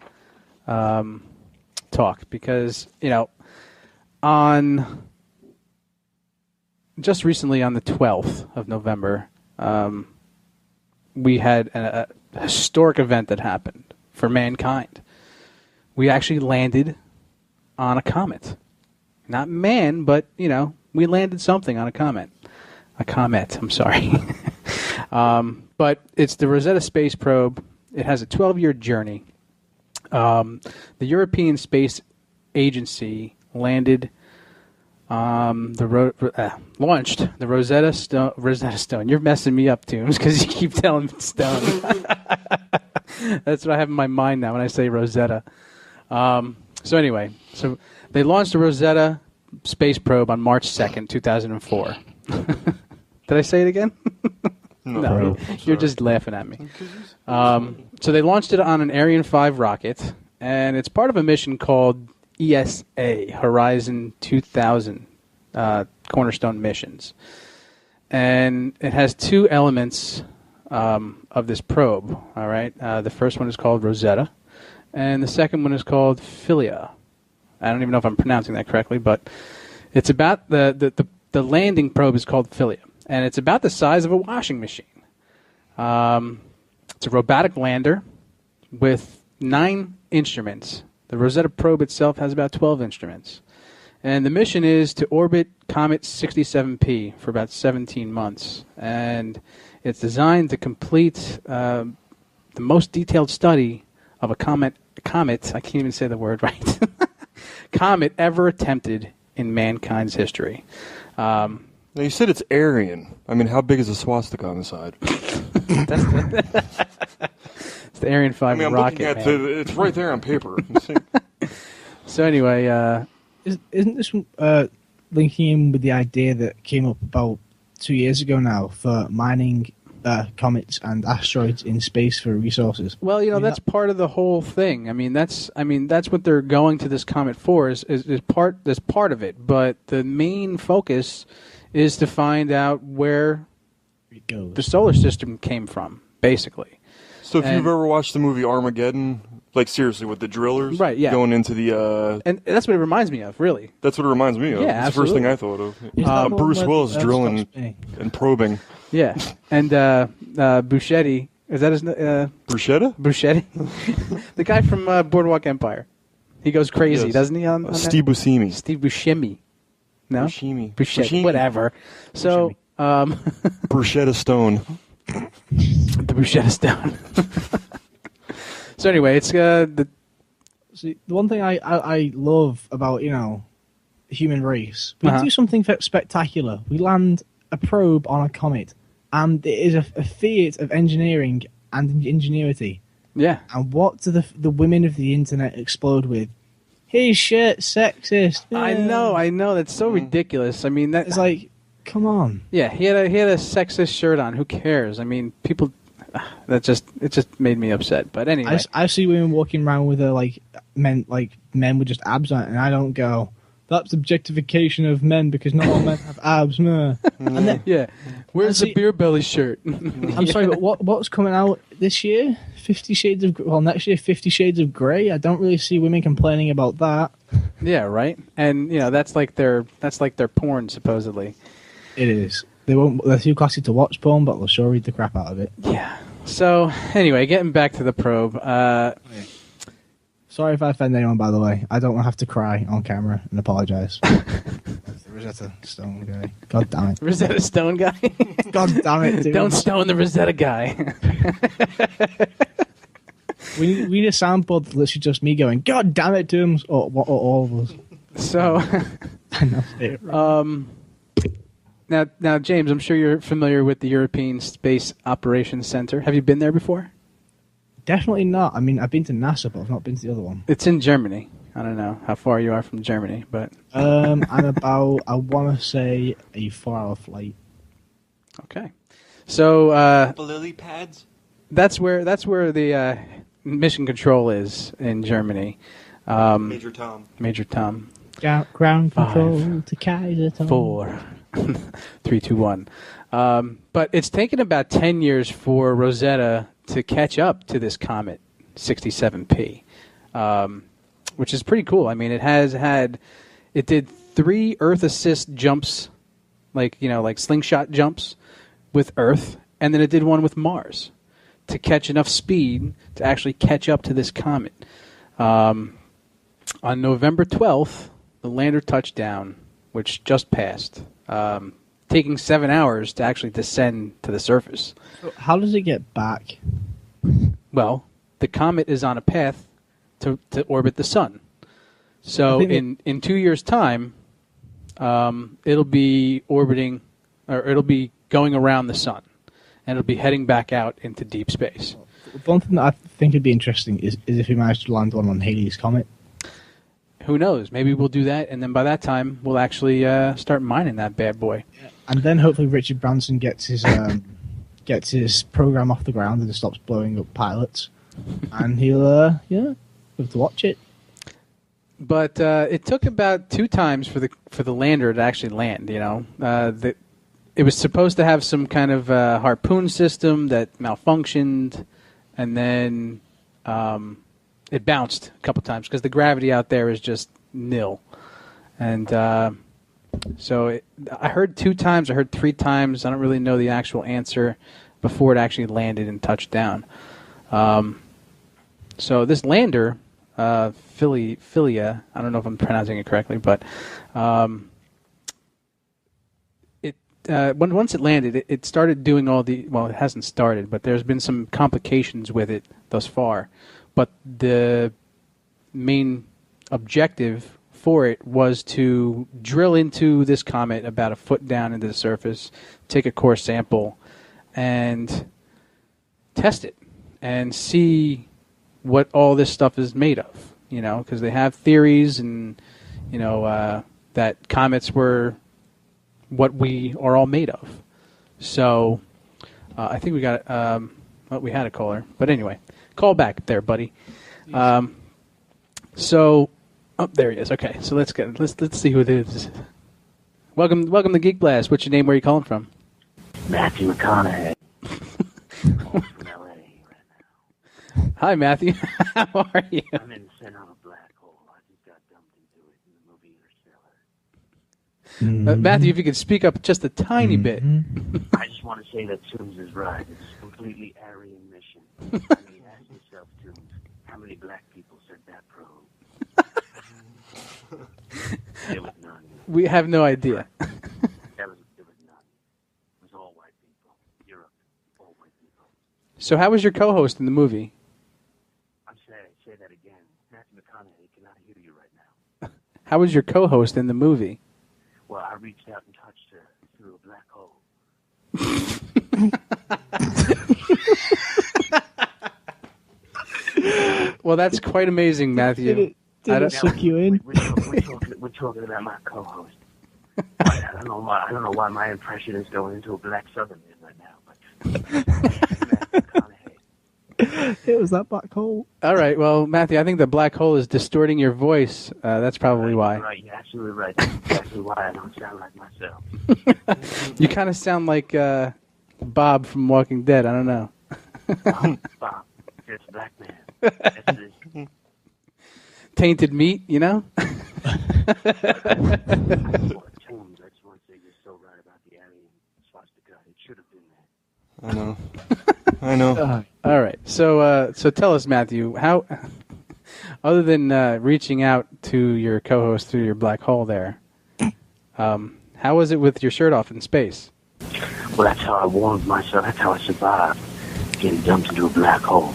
S3: talk because, just recently on the 12th of November, we had a historic event that happened for mankind. We actually landed on a comet. Not man, but, we landed something on a comet. A comet, I'm sorry. But it's the Rosetta Space Probe. It has a 12-year journey. The European Space Agency launched the Rosetta Stone. You're messing me up, Toombs, because you keep telling me Stone. That's what I have in my mind now when I say Rosetta. So anyway, they launched the Rosetta Space Probe on March 2nd, 2004. Did I say it again? No, you're just laughing at me. So they launched it on an Ariane 5 rocket, and it's part of a mission called ESA, Horizon 2000 Cornerstone Missions. And it has two elements of this probe, all right? The first one is called Rosetta, and the second one is called Philia. I don't even know if I'm pronouncing that correctly, but it's about the landing probe is called Philia, and it's about the size of a washing machine. It's a robotic lander with 9 instruments. The Rosetta probe itself has about 12 instruments. And the mission is to orbit Comet 67P for about 17 months. And it's designed to complete the most detailed study of a comet, I can't even say the word right, comet ever attempted in mankind's history.
S4: Now, you said it's Aryan. I mean, how big is the swastika on the side?
S3: It's the Ariane 5
S4: I'm
S3: rocket,
S4: looking at
S3: man.
S4: it's right there on paper.
S3: So anyway...
S6: Isn't this linking in with the idea that came up about 2 years ago now for mining comets and asteroids in space for resources?
S3: Well, that's part of the whole thing. I mean, that's what they're going to this comet for is part of it. But the main focus is to find out where the solar system came from, basically.
S4: So if you've ever watched the movie Armageddon, like seriously with the drillers,
S3: right? Yeah,
S4: going into the
S3: and that's what it reminds me of, really.
S4: That's what it reminds me of.
S3: Yeah,
S4: it's the first thing I thought of. Bruce Willis drilling and probing.
S3: Yeah, and Buscemi, is that his
S4: Bruschetta?
S3: Buscemi, the guy from Boardwalk Empire. He goes crazy, doesn't he? On
S4: Steve Buscemi.
S3: Steve Buscemi. No,
S4: Buscemi.
S3: Whatever. So,
S4: Bruschetta Stone.
S3: The Bruschetta Stone. So anyway, it's
S6: See, the one thing I love about the human race, we do something spectacular. We land a probe on a comet, and it is a feat of engineering and ingenuity.
S3: Yeah.
S6: And what do the women of the internet explode with? His shirt sexist. Yeah.
S3: I know. That's so ridiculous. I mean, that
S6: it's like, come on.
S3: Yeah, he had a sexist shirt on. Who cares? I mean, people. It just made me upset. But anyway,
S6: I see women walking around with men with just abs on it, and I don't go, that's objectification of men because not all men have abs. Meh. And then,
S3: Yeah. Where's the beer belly shirt?
S6: I'm sorry, but what's coming out this year? 50 Shades of next year, 50 Shades of Grey. I don't really see women complaining about that.
S3: Yeah, right. And that's like their porn supposedly.
S6: It is. They're too classy to watch porn, but they'll sure read the crap out of it.
S3: Yeah. So anyway, getting back to the probe.
S6: Sorry if I offend anyone, by the way. I don't want to have to cry on camera and apologise. That's the Rosetta Stone guy. God damn it.
S3: Rosetta Stone guy?
S6: God damn it, dude.
S3: Don't stone the Rosetta guy.
S6: we need a soundboard that's literally just me going, God damn it, to him, or all of us.
S3: So,
S6: I know.
S3: Now, James, I'm sure you're familiar with the European Space Operations Center. Have you been there before?
S6: Definitely not. I mean, I've been to NASA, but I've not been to the other one.
S3: It's in Germany. I don't know how far you are from Germany, but
S6: I'm about, I want to say, a 4-hour flight.
S3: Okay. So
S4: the lily pads.
S3: That's where the mission control is in Germany.
S4: Major Tom.
S3: Major Tom.
S6: Ground control to Kaiser Tom.
S3: 4, 3, 2, 1. But it's taken about 10 years for Rosetta to catch up to this comet 67P, which is pretty cool. I mean, it did 3 Earth assist jumps, like slingshot jumps with Earth, and then it did one with Mars to catch enough speed to actually catch up to this comet. On November 12th, the lander touched down, which just passed, taking 7 hours to actually descend to the surface.
S6: So how does it get back?
S3: Well, the comet is on a path to orbit the sun. So in 2 years' time, it'll be orbiting, or it'll be going around the sun, and it'll be heading back out into deep space.
S6: One thing that I think would be interesting is if we manage to land one on Halley's Comet.
S3: Who knows? Maybe we'll do that, and then by that time, we'll actually start mining that bad boy.
S6: And then hopefully Richard Branson gets his program off the ground and stops blowing up pilots, and he'll have to watch it.
S3: But it took about 2 times for the lander to actually land. It was supposed to have some kind of harpoon system that malfunctioned, and then it bounced a couple times because the gravity out there is just nil. And so I heard 2 times, I heard 3 times. I don't really know the actual answer before it actually landed and touched down. So this lander, Philia, I don't know if I'm pronouncing it correctly, but once it landed, it started doing it hasn't started, but there's been some complications with it thus far. But the main objective for it was to drill into this comet about a foot down into the surface, take a core sample, and test it and see what all this stuff is made of. Because they have theories and that comets were what we are all made of. So I think we got we had a caller, but anyway, call back there, buddy. There he is. Okay, so let's see who it is. Welcome to Geek Blast. What's your name? Where are you calling from?
S14: Matthew McConaughey. From LA right now.
S3: Hi, Matthew. How are you?
S14: I'm in the center of a black hole. I just got dumped into it in the movie Interstellar.
S3: Matthew, if you could speak up just a tiny bit.
S14: I just want to say that Toombs is right. It's a completely Aryan mission. I mean, ask yourself, Toombs, how many black people said that probe? There was none.
S3: We have no idea.
S14: There was none. It was all white people. Europe, all white people.
S3: So how was your co-host in the movie?
S14: I'm sorry, say that again. Matthew McConaughey cannot hear you right now.
S3: How was your co-host in the movie?
S14: Well, I reached out and touched her through a black hole.
S3: Well, that's quite amazing, Matthew.
S6: Did it suck you in?
S14: We're talking about my co-host. I don't know why my impression is going into a black Southern man right now. But
S6: It was that black hole.
S3: All right. Well, Matthew, I think the black hole is distorting your voice. That's probably why.
S14: Right, you're absolutely right. That's exactly why I don't sound like myself.
S3: You kind of sound like Bob from Walking Dead. I don't know.
S14: Bob, it's a black man. That's it.
S3: Tainted meat, you know?
S14: I just want to say you're so right about the alien swastika. It should have been there.
S4: I know.
S3: All right. So tell us, Matthew, how, other than reaching out to your co-host through your black hole there, how was it with your shirt off in space?
S14: Well, that's how I warmed myself. That's how I survived getting dumped into a black hole.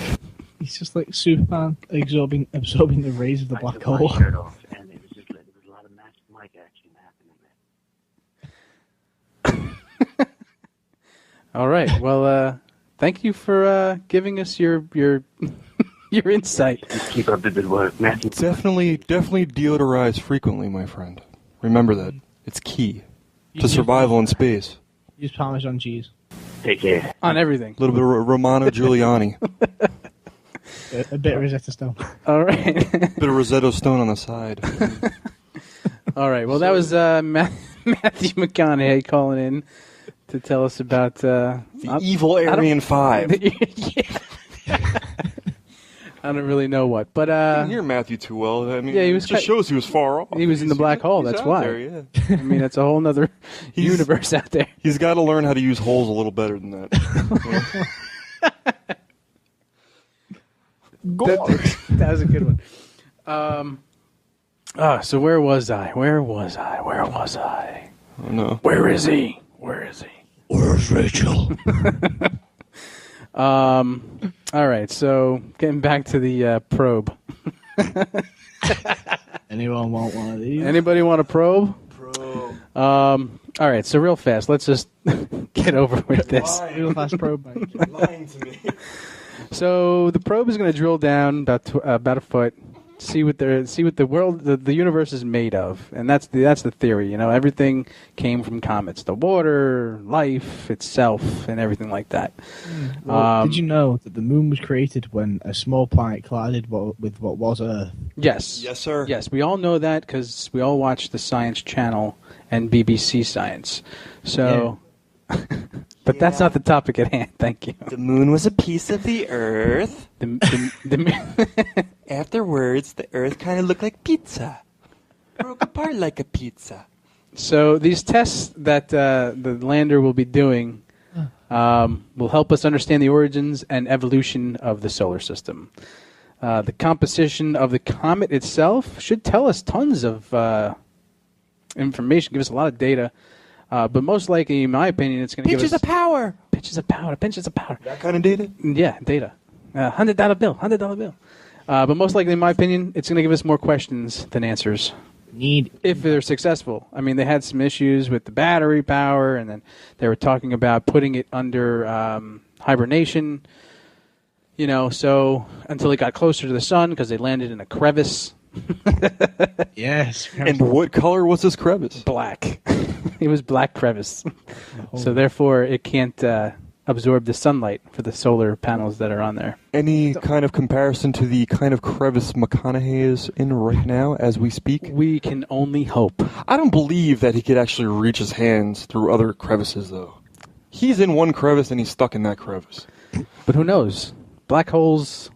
S6: He's just like Superman absorbing the rays of the black hole.
S14: My shirt off, and it was just there was a lot of Magic Mike action happening there.
S3: All right. Well, thank you for giving us your your insight.
S14: Keep up the good work, Matthew.
S4: Definitely deodorize frequently, my friend. Remember that. It's key to survival in space.
S6: Use Parmesan cheese.
S14: Take care.
S3: On everything.
S4: A little bit of Romano Giuliani.
S6: A bit of Rosetta Stone.
S3: All right.
S4: Bit of Rosetta Stone on the side.
S3: All right. Well, that was Matthew McConaughey calling in to tell us about
S4: the evil Aryan 5.
S3: I don't really know what, but
S4: I didn't hear Matthew too well. I mean,
S3: yeah, he was
S4: it just shows he was far off.
S3: He was in the black hole. That's why.
S4: There, yeah.
S3: I mean, that's a whole nother universe out there.
S4: He's got to learn how to use holes a little better than that.
S3: That was a good one. So where was I?
S4: Oh, no.
S3: Where is he?
S5: Where's Rachel?
S3: All right, so getting back to the probe.
S6: Anyone want one of these?
S3: Anybody want a probe? All right, so real fast, let's just get over with this.
S6: Real fast probe, mate.
S4: You're lying to me.
S3: So the probe is going to drill down about a foot, see what the universe is made of, and that's the theory. You know, everything came from comets, the water, life itself, and everything like that.
S6: Well, did you know that the moon was created when a small planet collided with what was Earth?
S3: Yes.
S4: Yes, sir.
S3: Yes, we all know that because we all watch the Science Channel and BBC Science. So. Yeah. But that's not the topic at hand. Thank you.
S4: The moon was a piece of the Earth. Afterwards, the Earth kind of looked like pizza. Broke apart like a pizza.
S3: So these tests that the lander will be doing will help us understand the origins and evolution of the solar system. The composition of the comet itself should tell us tons of information, give us a lot of data. But most likely, in my opinion, it's going to give us... Pinches of power.
S4: That kind of data?
S3: Yeah, data. $100 bill. But most likely, in my opinion, it's going to give us more questions than answers. If they're successful. I mean, they had some issues with the battery power, and then they were talking about putting it under hibernation. You know, so until it got closer to the sun, because they landed in a crevice.
S6: Yes.
S4: And what color was this crevice?
S3: Black. It was black crevice. So therefore, it can't absorb the sunlight for the solar panels that are on there.
S4: Any kind of comparison to the kind of crevice McConaughey is in right now as we speak?
S3: We can only hope.
S4: I don't believe that he could actually reach his hands through other crevices, though. He's in one crevice and he's stuck in that crevice.
S3: But who knows? Black holes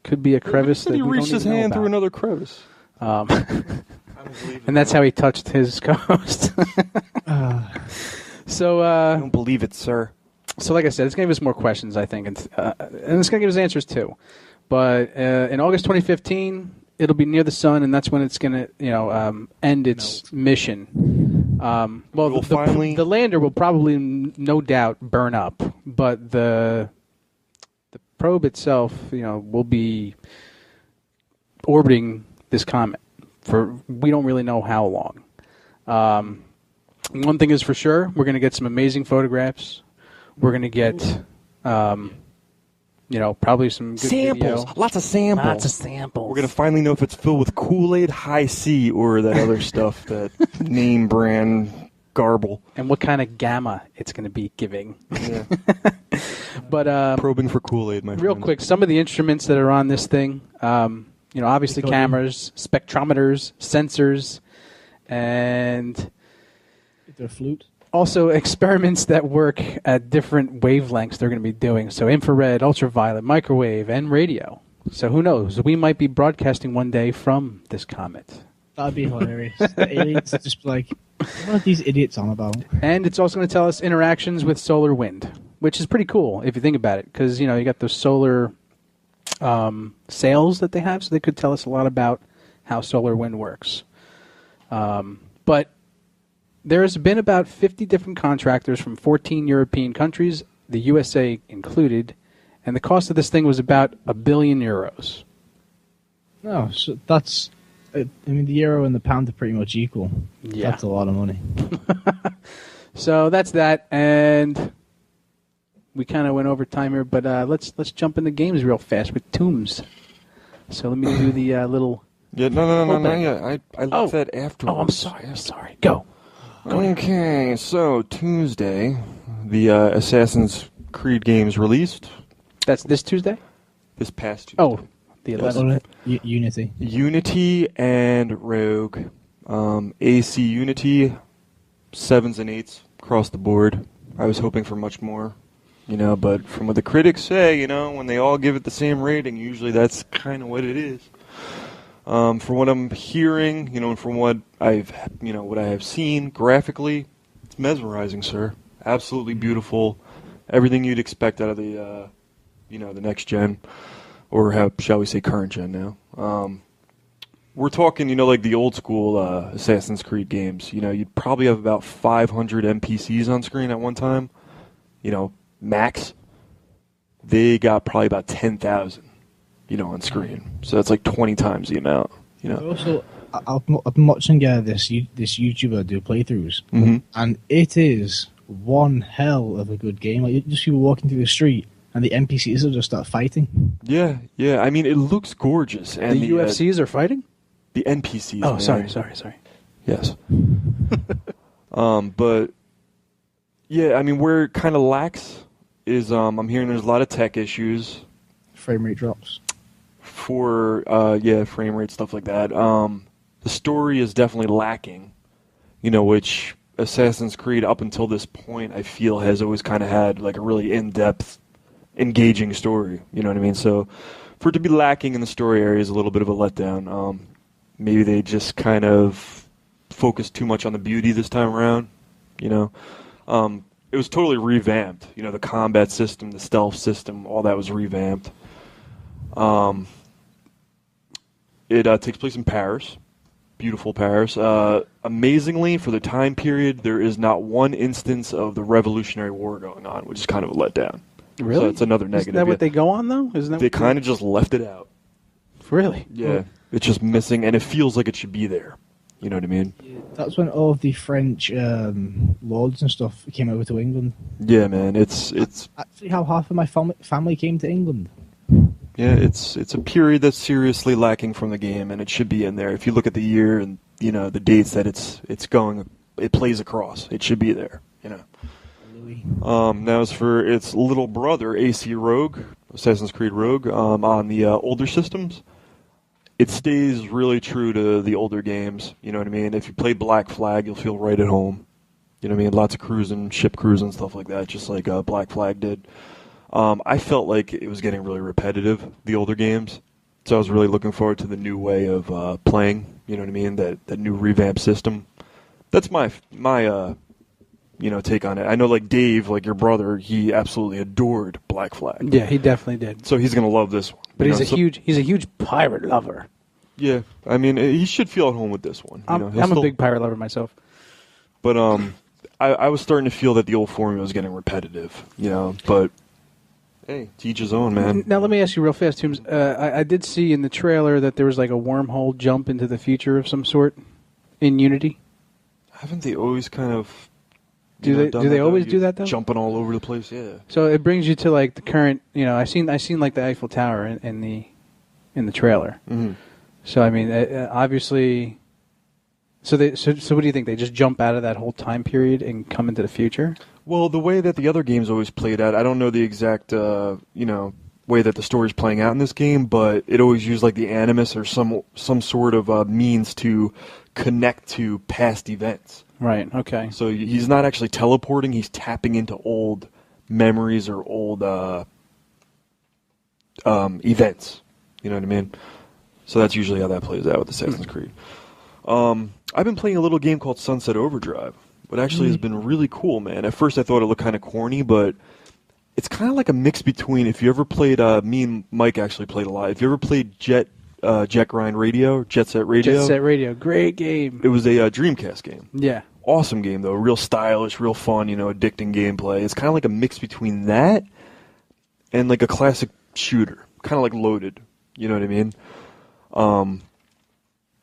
S3: could be a crevice that
S4: he
S3: we
S4: reached
S3: don't
S4: his
S3: even know
S4: hand
S3: about.
S4: through another crevice.
S3: And that's how he touched his co-host. So
S4: I don't believe it, sir.
S3: So like I said, it's going to give us more questions, I think, and it's going to give us answers too. But in August 2015, it'll be near the sun, and that's when it's going to, end its mission. The lander will probably, no doubt, burn up, but the probe itself, will be orbiting this comet for we don't really know how long. One thing is for sure, we're going to get some amazing photographs. We're going to get, probably some good
S4: samples.
S3: Video.
S4: Lots of samples. We're going to finally know if it's filled with Kool-Aid, High C, or that other stuff, that name brand garble.
S3: And what kind of gamma it's going to be giving.
S4: Yeah.
S3: But
S4: probing for Kool-Aid, my
S3: real
S4: friend.
S3: quick, some of the instruments that are on this thing, obviously
S6: Recording.
S3: cameras, spectrometers, sensors, and
S6: Their flute.
S3: also experiments that work at different wavelengths they're going to be doing. So infrared, ultraviolet, microwave, and radio. So who knows? We might be broadcasting one day from this comet.
S6: That'd be hilarious. The aliens just be like, what are these idiots on about?
S3: And it's also going to tell us interactions with solar wind, which is pretty cool if you think about it. Because, you got those solar sails that they have, so they could tell us a lot about how solar wind works. But there's been about 50 different contractors from 14 European countries, the USA included, and the cost of this thing was about €1 billion.
S6: No, so that's... I mean, the euro and the pound are pretty much equal.
S3: Yeah.
S6: That's a lot of money.
S3: So that's that, and we kind of went over time here, but let's jump into games real fast with Tombs. So let me do the little...
S4: Yeah, no. Yeah, I left that afterwards.
S3: Oh, I'm sorry. Go.
S4: Okay, so Tuesday, the Assassin's Creed games released.
S3: That's this Tuesday?
S4: This past Tuesday.
S3: Oh, the 11th.
S6: Unity.
S4: Unity and Rogue. AC Unity, 7s and 8s across the board. I was hoping for much more, but from what the critics say, when they all give it the same rating, usually that's kind of what it is. From what I'm hearing, and from what I have seen graphically, it's mesmerizing, sir. Absolutely beautiful. Everything you'd expect out of the, the next gen, or shall we say current gen now. We're talking, like the old school Assassin's Creed games. You'd probably have about 500 NPCs on screen at one time. Max. They got probably about 10,000. On screen. So that's like 20 times the amount,
S6: Also, I've been watching this YouTuber do playthroughs, and it is one hell of a good game. Like, you just be walking through the street, and the NPCs will just start fighting.
S4: Yeah. I mean, it looks gorgeous. And
S3: the UFCs are fighting?
S4: The NPCs.
S3: Oh,
S4: man.
S3: sorry.
S4: Yes. But, yeah, I mean, where it kind of lacks is I'm hearing there's a lot of tech issues.
S6: Frame rate drops.
S4: For frame rate, stuff like that. The story is definitely lacking, which Assassin's Creed up until this point I feel has always kind of had like a really in-depth, engaging story. You know what I mean? So for it to be lacking in the story area is a little bit of a letdown. Maybe they just kind of focused too much on the beauty this time around. It was totally revamped. The combat system, the stealth system, all that was revamped. It takes place in Paris. Beautiful Paris. Amazingly, for the time period, there is not one instance of the Revolutionary War going on, which is kind of a letdown.
S3: Really?
S4: So it's another negative.
S3: Isn't that what they go on, though? Isn't that
S4: they kind of just left it out.
S3: Really?
S4: Yeah. It's just missing, and it feels like it should be there. You know what I mean?
S6: That's when all of the French lords and stuff came over to England.
S4: Yeah, man. It's
S6: actually how half of my family came to England.
S4: Yeah, it's a period that's seriously lacking from the game, and it should be in there. If you look at the year and the dates that it plays across, it should be there. Now as for its little brother, AC Rogue, Assassin's Creed Rogue, on the older systems, it stays really true to the older games. You know what I mean? If you play Black Flag, you'll feel right at home. You know what I mean? Lots of cruising, ship cruising, stuff like that, just like Black Flag did. I felt like it was getting really repetitive, the older games. So I was really looking forward to the new way of playing, you know what I mean, that new revamped system. That's my take on it. I know, like Dave, like your brother, he absolutely adored Black Flag.
S3: Yeah, he definitely did.
S4: So he's going to love this one.
S3: But he's a huge pirate lover.
S4: Yeah, I mean, he should feel at home with this one.
S3: I'm a big pirate lover myself.
S4: But I was starting to feel that the old formula was getting repetitive, but... Hey, to each his own, man.
S3: Now, let me ask you real fast, Toombs. I did see in the trailer that there was like a wormhole jump into the future of some sort in Unity.
S4: Haven't they always kind of...
S3: Do they always do that, though?
S4: Jumping all over the place, yeah.
S3: So it brings you to like the current, I seen like the Eiffel Tower in the trailer.
S4: Mm-hmm.
S3: So, I mean, obviously, So what do you think? They just jump out of that whole time period and come into the future?
S4: Well, the way that the other games always played out, I don't know the exact, way that the story's playing out in this game, but it always used like the animus or some sort of means to connect to past events.
S3: Right. Okay.
S4: So he's not actually teleporting; he's tapping into old memories or old events. You know what I mean? So that's usually how that plays out with Assassin's Creed. I've been playing a little game called Sunset Overdrive, what actually has been really cool, man. At first I thought it looked kind of corny, but it's kind of like a mix between, if you ever played, me and Mike actually played a lot. If you ever played Jet Set Radio?
S3: Jet Set Radio, great game.
S4: It was a Dreamcast game.
S3: Yeah.
S4: Awesome game, though. Real stylish, real fun, addicting gameplay. It's kind of like a mix between that and like a classic shooter. Kind of like Loaded. You know what I mean?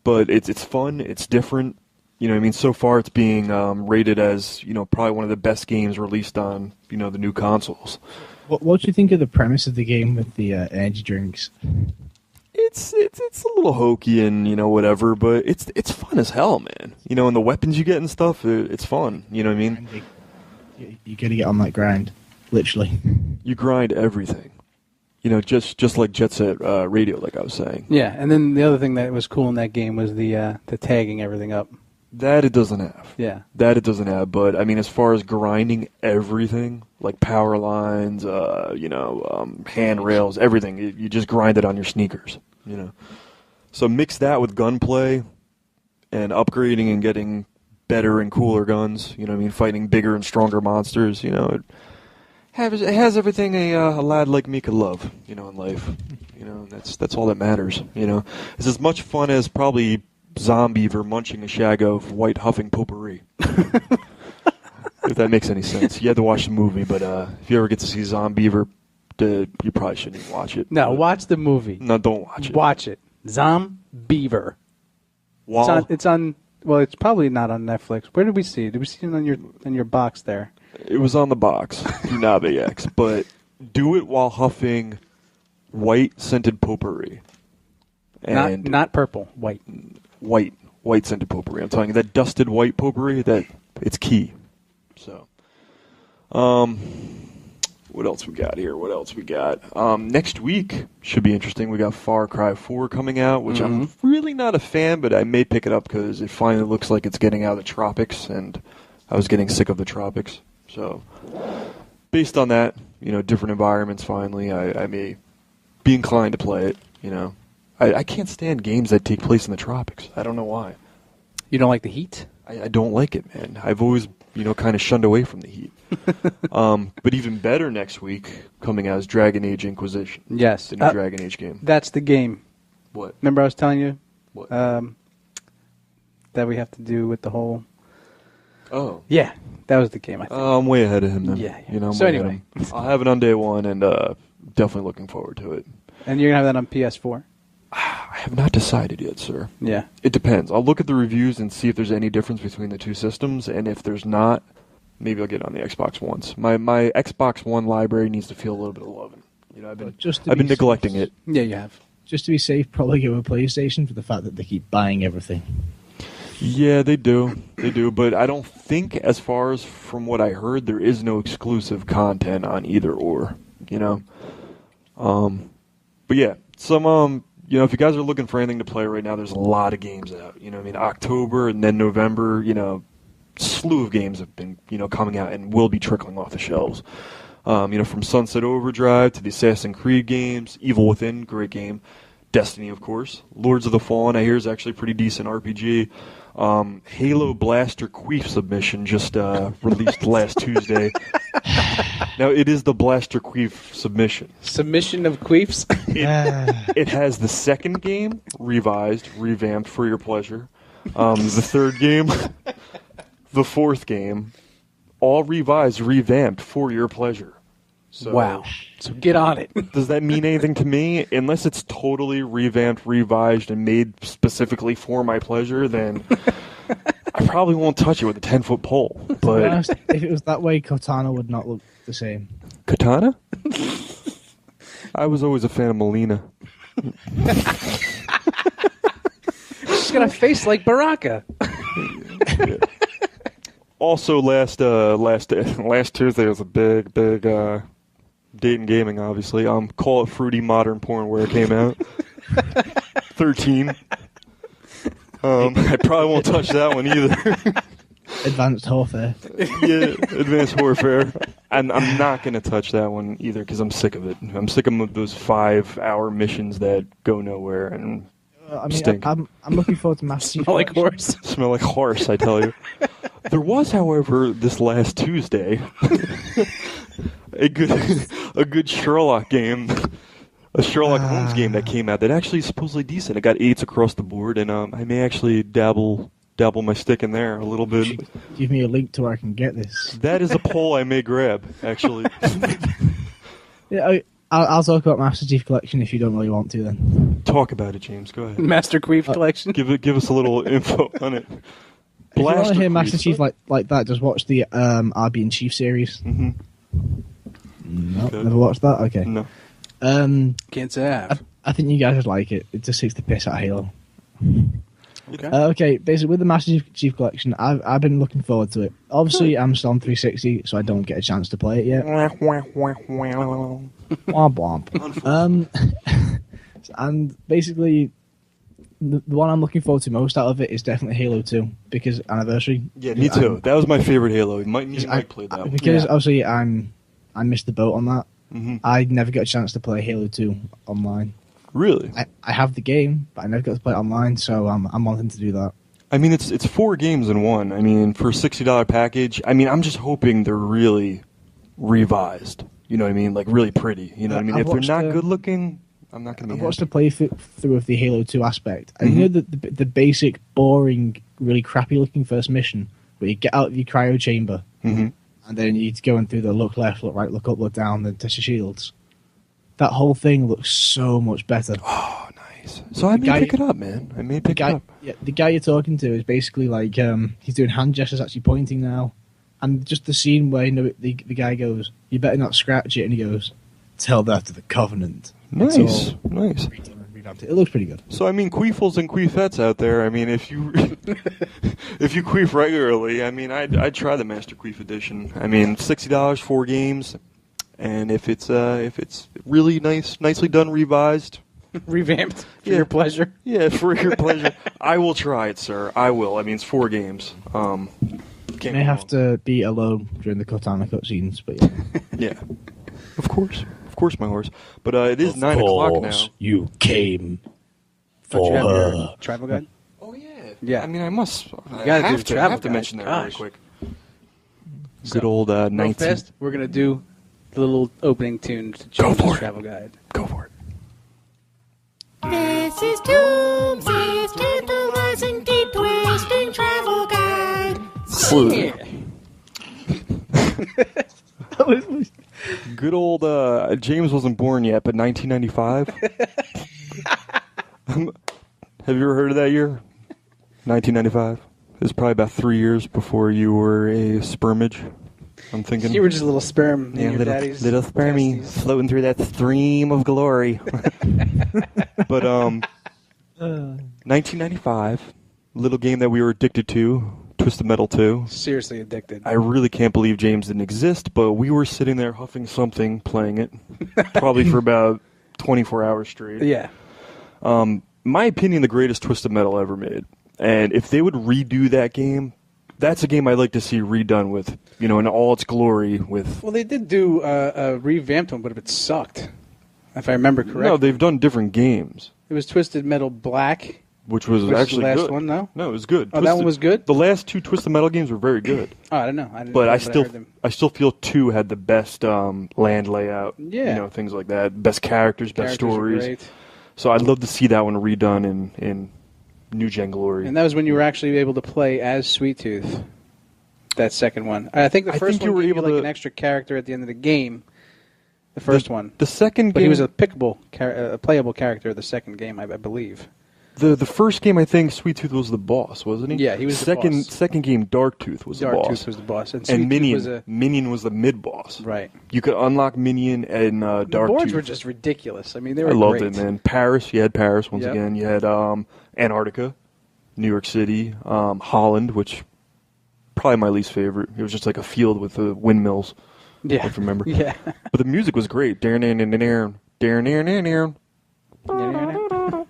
S4: But it's fun. It's different. You know what I mean? So far it's being rated as, probably one of the best games released on, the new consoles.
S6: What do you think of the premise of the game with the energy drinks?
S4: It's a little hokey and, whatever, but it's fun as hell, man. And the weapons you get and stuff, it's fun. You know what I mean?
S6: You got to get on that grind, literally.
S4: You grind everything. Just like Jet Set Radio, like I was saying.
S3: Yeah, and then the other thing that was cool in that game was the tagging everything up.
S4: That it doesn't have.
S3: Yeah.
S4: That it doesn't have, but, I mean, as far as grinding everything, like power lines, handrails, everything, you just grind it on your sneakers, So mix that with gunplay and upgrading and getting better and cooler guns, fighting bigger and stronger monsters, it has everything a lad like me could love, in life. That's all that matters, It's as much fun as probably Zombiever munching a shag of white huffing potpourri. If that makes any sense. You had to watch the movie, but if you ever get to see Zombiever, you probably shouldn't even watch it.
S3: No, watch the movie.
S4: No, don't watch it.
S3: Watch it. Zombiever. It's on. Well, it's probably not on Netflix. Where did we see it? Did we see it on your box there?
S4: It was on the box through NaviX, but do it while huffing white scented potpourri. And
S3: not purple, white.
S4: White scented potpourri. I'm telling you, that dusted white potpourri, it's key. So, what else we got here? Next week should be interesting. We got Far Cry 4 coming out, which I'm really not a fan, but I may pick it up because it finally looks like it's getting out of the tropics, and I was getting sick of the tropics. So, based on that, different environments finally, I may be inclined to play it, I can't stand games that take place in the tropics. I don't know why.
S3: You don't like the heat?
S4: I don't like it, man. I've always, kind of shunned away from the heat. But even better next week, coming out is Dragon Age Inquisition.
S3: Yes.
S4: The new Dragon Age game.
S3: That's the game.
S4: What?
S3: Remember I was telling you?
S4: What?
S3: That we have to do with the whole...
S4: Oh.
S3: Yeah. That was the game, I think.
S4: I'm way ahead of him then.
S3: Yeah.
S4: So anyway. I'll have it on day one, and definitely looking forward to it.
S3: And you're going to have that on PS4?
S4: I have not decided yet, sir.
S3: Yeah.
S4: It depends. I'll look at the reviews and see if there's any difference between the two systems, and if there's not, maybe I'll get it on the Xbox Ones. My Xbox One library needs to feel a little bit of loving. I've been neglecting it.
S3: Yeah, you have.
S6: Just to be safe, probably go with PlayStation for the fact that they keep buying everything.
S4: Yeah, they do. But I don't think, as far as from what I heard, there is no exclusive content on either or, But yeah, some, if you guys are looking for anything to play right now, there's a lot of games out. October and then November, slew of games have been, coming out and will be trickling off the shelves. From Sunset Overdrive to the Assassin's Creed games, Evil Within, great game. Destiny, of course. Lords of the Fallen, I hear, is actually a pretty decent RPG. Halo Blaster Queef submission just released last Tuesday. Now, it is the Blaster Queef submission.
S3: Submission of Queefs?
S4: It has the second game, revised, revamped for your pleasure. The third game, the fourth game, all revised, revamped for your pleasure. So,
S3: wow. So get on it.
S4: Does that mean anything to me? Unless it's totally revamped, revised, and made specifically for my pleasure, then I probably won't touch it with a 10-foot pole. But
S6: if it was that way, Cortana would not look the same.
S4: Katana? I was always a fan of Melina.
S3: She's got a face like Baraka.
S4: Also, last Tuesday was a big date in gaming. Obviously, Call it Fruity Modern Porn where it came out. 13. I probably won't touch that one either.
S6: Advanced Warfare.
S4: Yeah, Advanced Warfare. And I'm not going to touch that one either because I'm sick of it. I'm sick of those 5-hour missions that go nowhere and stink.
S6: I'm looking forward to Master Chief.
S3: Smell like horse.
S4: Smell like horse, I tell you. There was, however, this last Tuesday, a good Sherlock game, a Sherlock Holmes game that came out that actually is supposedly decent. It got 8s across the board, and I may actually dabble my stick in there a little bit.
S6: Give me a link to where I can get this.
S4: That is a poll I may grab, actually.
S6: Yeah, I'll talk about Master Chief Collection if you don't really want to. Then
S4: talk about it, James. Go ahead.
S3: Master Queef Collection.
S4: Give us a little info on it.
S6: If you want to hear Master Chief like that, just watch the RB and Chief series.
S4: Mm-hmm.
S6: No, never watched that. Okay.
S4: No.
S3: Can't say I have.
S6: I think you guys would like it. It just takes the piss out of Halo.
S3: Okay.
S6: Okay, basically with the Master Chief Collection, I've been looking forward to it. Obviously, I'm still on 360, so I don't get a chance to play it yet. Womp womp. And basically, the one I'm looking forward to most out of it is definitely Halo 2, because anniversary.
S4: Yeah, me too. That was my favorite Halo. Mike played that one.
S6: Because obviously I missed the boat on that.
S4: Mm-hmm.
S6: I never got a chance to play Halo 2 online.
S4: Really?
S6: I have the game, but I never got to play it online, so I'm wanting to do that.
S4: I mean, it's 4 games in one. I mean, for a $60 package, I mean, I'm just hoping they're really revised. You know what I mean? Like, really pretty. You know what I mean? If they're not good looking, I'm not going to be
S6: I've watched the playthrough of the Halo 2 aspect. And you know the basic, boring, really crappy-looking first mission, where you get out of your cryo chamber, and then you're going through the look left, look right, look up, look down, then test your shields. That whole thing looks so much better.
S4: Oh, nice. So I may pick it up, man. I may pick it up.
S6: Yeah, the guy you're talking to is basically like, he's doing hand gestures, actually pointing now. And just the scene where the guy goes, "You better not scratch it," and he goes, "Tell that to the Covenant."
S4: Nice.
S6: It looks pretty good.
S4: So I mean, queefles and queefettes out there. I mean, if you if you queef regularly, I mean, I'd try the Master Queef Edition. I mean, $60, 4 games. And if it's really nicely done, revised,
S3: revamped for your pleasure,
S4: for your pleasure, I will try it, sir. I will. I mean, it's 4 games.
S6: You may have to be alone during the Cortana cutscenes, but
S4: yeah, of course, my horse. But it is 9 o'clock now.
S5: You came
S3: for
S5: her.
S3: Your travel guide.
S4: Oh yeah.
S3: Yeah.
S4: I mean, I must.
S3: You gotta do the travel
S4: I have to
S3: guide.
S4: mention that really quick.
S3: So,
S4: Good old 19.
S3: Fast, we're gonna do the little opening tune to James' travel guide.
S4: Go for it.
S15: This is Doomsay's tantalizing, deep twisting travel guide.
S4: Good old James wasn't born yet, but 1995. Have you ever heard of that year? 1995. It was probably about 3 years before you were a spermage. I'm thinking
S3: you were just a little sperm in your daddy's
S4: little spermy
S3: testes.
S4: floating through that stream of glory. But 1995, little game that we were addicted to, Twisted Metal 2.
S3: Seriously addicted.
S4: I really can't believe James didn't exist, but we were sitting there huffing something, playing it, probably for about 24 hours straight.
S3: Yeah.
S4: My opinion, the greatest Twisted Metal ever made. And if they would redo that game, that's a game I'd like to see redone with, in all its glory.
S3: Well, they did do a revamped one, but it sucked, if I remember correctly.
S4: No, they've done different games.
S3: It was Twisted Metal Black,
S4: which was actually
S3: the last
S4: good.
S3: one. No,
S4: it was good.
S3: Oh, that one was good.
S4: The last 2 Twisted Metal games were very good.
S3: Oh, I don't know.
S4: But I still feel 2 had the best land layout.
S3: Yeah,
S4: things like that. Best characters, best stories.
S3: Are great.
S4: So I'd love to see that one redone in new gen glory.
S3: And that was when you were actually able to play as Sweet Tooth. That second one. I think the first one gave you like an extra character at the end of the game. The first one.
S4: The second game,
S3: but he was a playable character of the second game, I believe.
S4: The first game, I think, Sweet Tooth was the boss, wasn't he?
S3: Yeah, he was the boss.
S4: Second game, Dark Tooth was the boss.
S3: Dark Tooth was the boss.
S4: And Minion was the mid-boss.
S3: Right.
S4: You could unlock Minion and Dark Tooth.
S3: The boards were just ridiculous. I mean, they were
S4: I loved
S3: great.
S4: it, man. Paris, you had Paris once again. You had Antarctica, New York City, Holland, which probably my least favorite. It was just like a field with the windmills.
S3: Yeah.
S4: If you remember.
S3: Yeah.
S4: But the music was great. It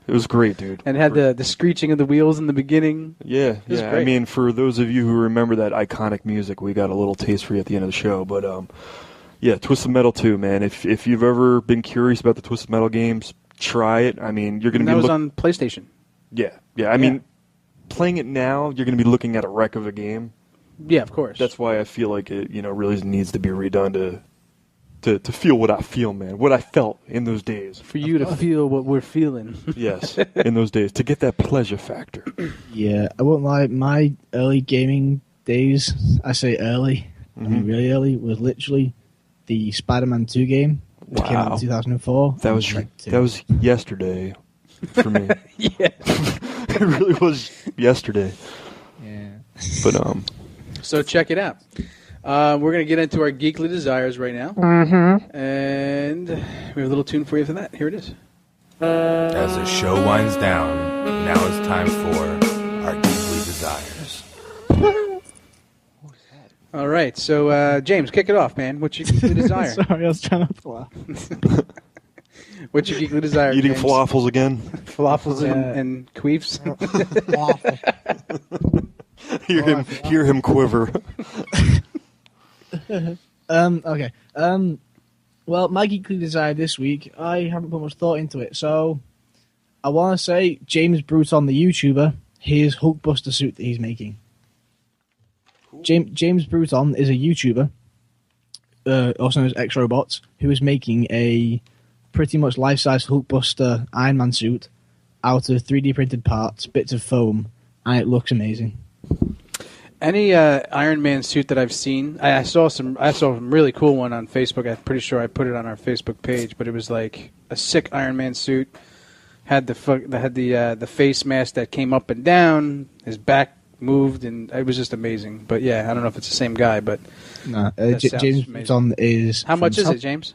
S4: was great, dude.
S3: And it had the screeching of the wheels in the beginning.
S4: Yeah,
S3: was
S4: yeah.
S3: great.
S4: I mean, for those of you who remember that iconic music, we got a little taste for you at the end of the show. But yeah, Twisted Metal 2, man. If you've ever been curious about the Twisted Metal games, try it. I mean, you're going to be.
S3: That was on PlayStation.
S4: Yeah, yeah. I mean, playing it now, you're going to be looking at a wreck of a game.
S3: Yeah, of course.
S4: That's why I feel like it, really needs to be redone to feel what I feel, man. What I felt in those days.
S3: For you to feel what we're feeling.
S4: Yes, in those days. To get that pleasure factor.
S6: Yeah, I won't lie. My early gaming days, I say early, I mean really early, was literally the Spider-Man 2 game, which came out in 2004.
S4: That was yesterday for me.
S3: Yeah.
S4: It really was yesterday.
S6: Yeah.
S4: But
S3: So check it out. We're going to get into our geekly desires right now.
S15: Mm-hmm.
S3: And we have a little tune for you for that. Here it is.
S16: As the show winds down, now it's time for our geekly desires.
S3: All right. So, James, kick it off, man. What's your geekly desire?
S6: Sorry, I was trying not to laugh.
S3: What's your geekly desire,
S4: eating
S3: James?
S4: falafels again?
S3: Falafels and queefs?
S4: Hear him quiver.
S6: Okay. Well, my geekly desire this week, I haven't put much thought into it. So, I want to say James Bruton, the YouTuber, his Hulkbuster suit that he's making. James Bruton is a YouTuber, also known as X-Robots, who is making a pretty much life-size Hulkbuster Iron Man suit out of 3D printed parts, bits of foam, and it looks amazing.
S3: Any Iron Man suit that I've seen, I saw a really cool one on Facebook. I'm pretty sure I put it on our Facebook page, but it was like a sick Iron Man suit. Had the face mask that came up and down. His back moved, and it was just amazing. But yeah, I don't know if it's the same guy, but
S6: No, James Bruton is.
S3: How much is it, James?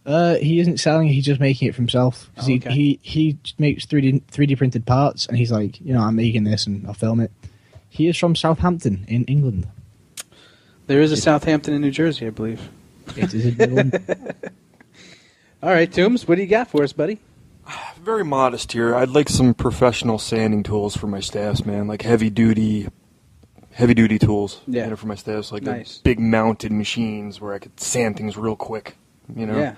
S6: He isn't selling it; he's just making it for himself.
S3: Oh, okay.
S6: He makes 3D printed parts, and he's like, I'm making this, and I'll film it. He is from Southampton in England.
S3: There is a Southampton in New Jersey, I believe.
S6: It is in England.
S3: All right, Toombs, what do you got for us, buddy?
S4: Very modest here. I'd like some professional sanding tools for my staffs, man. Like heavy duty tools.
S3: Yeah.
S4: For my staffs, like
S3: Nice.
S4: the big mounted machines where I could sand things real quick.
S3: Yeah.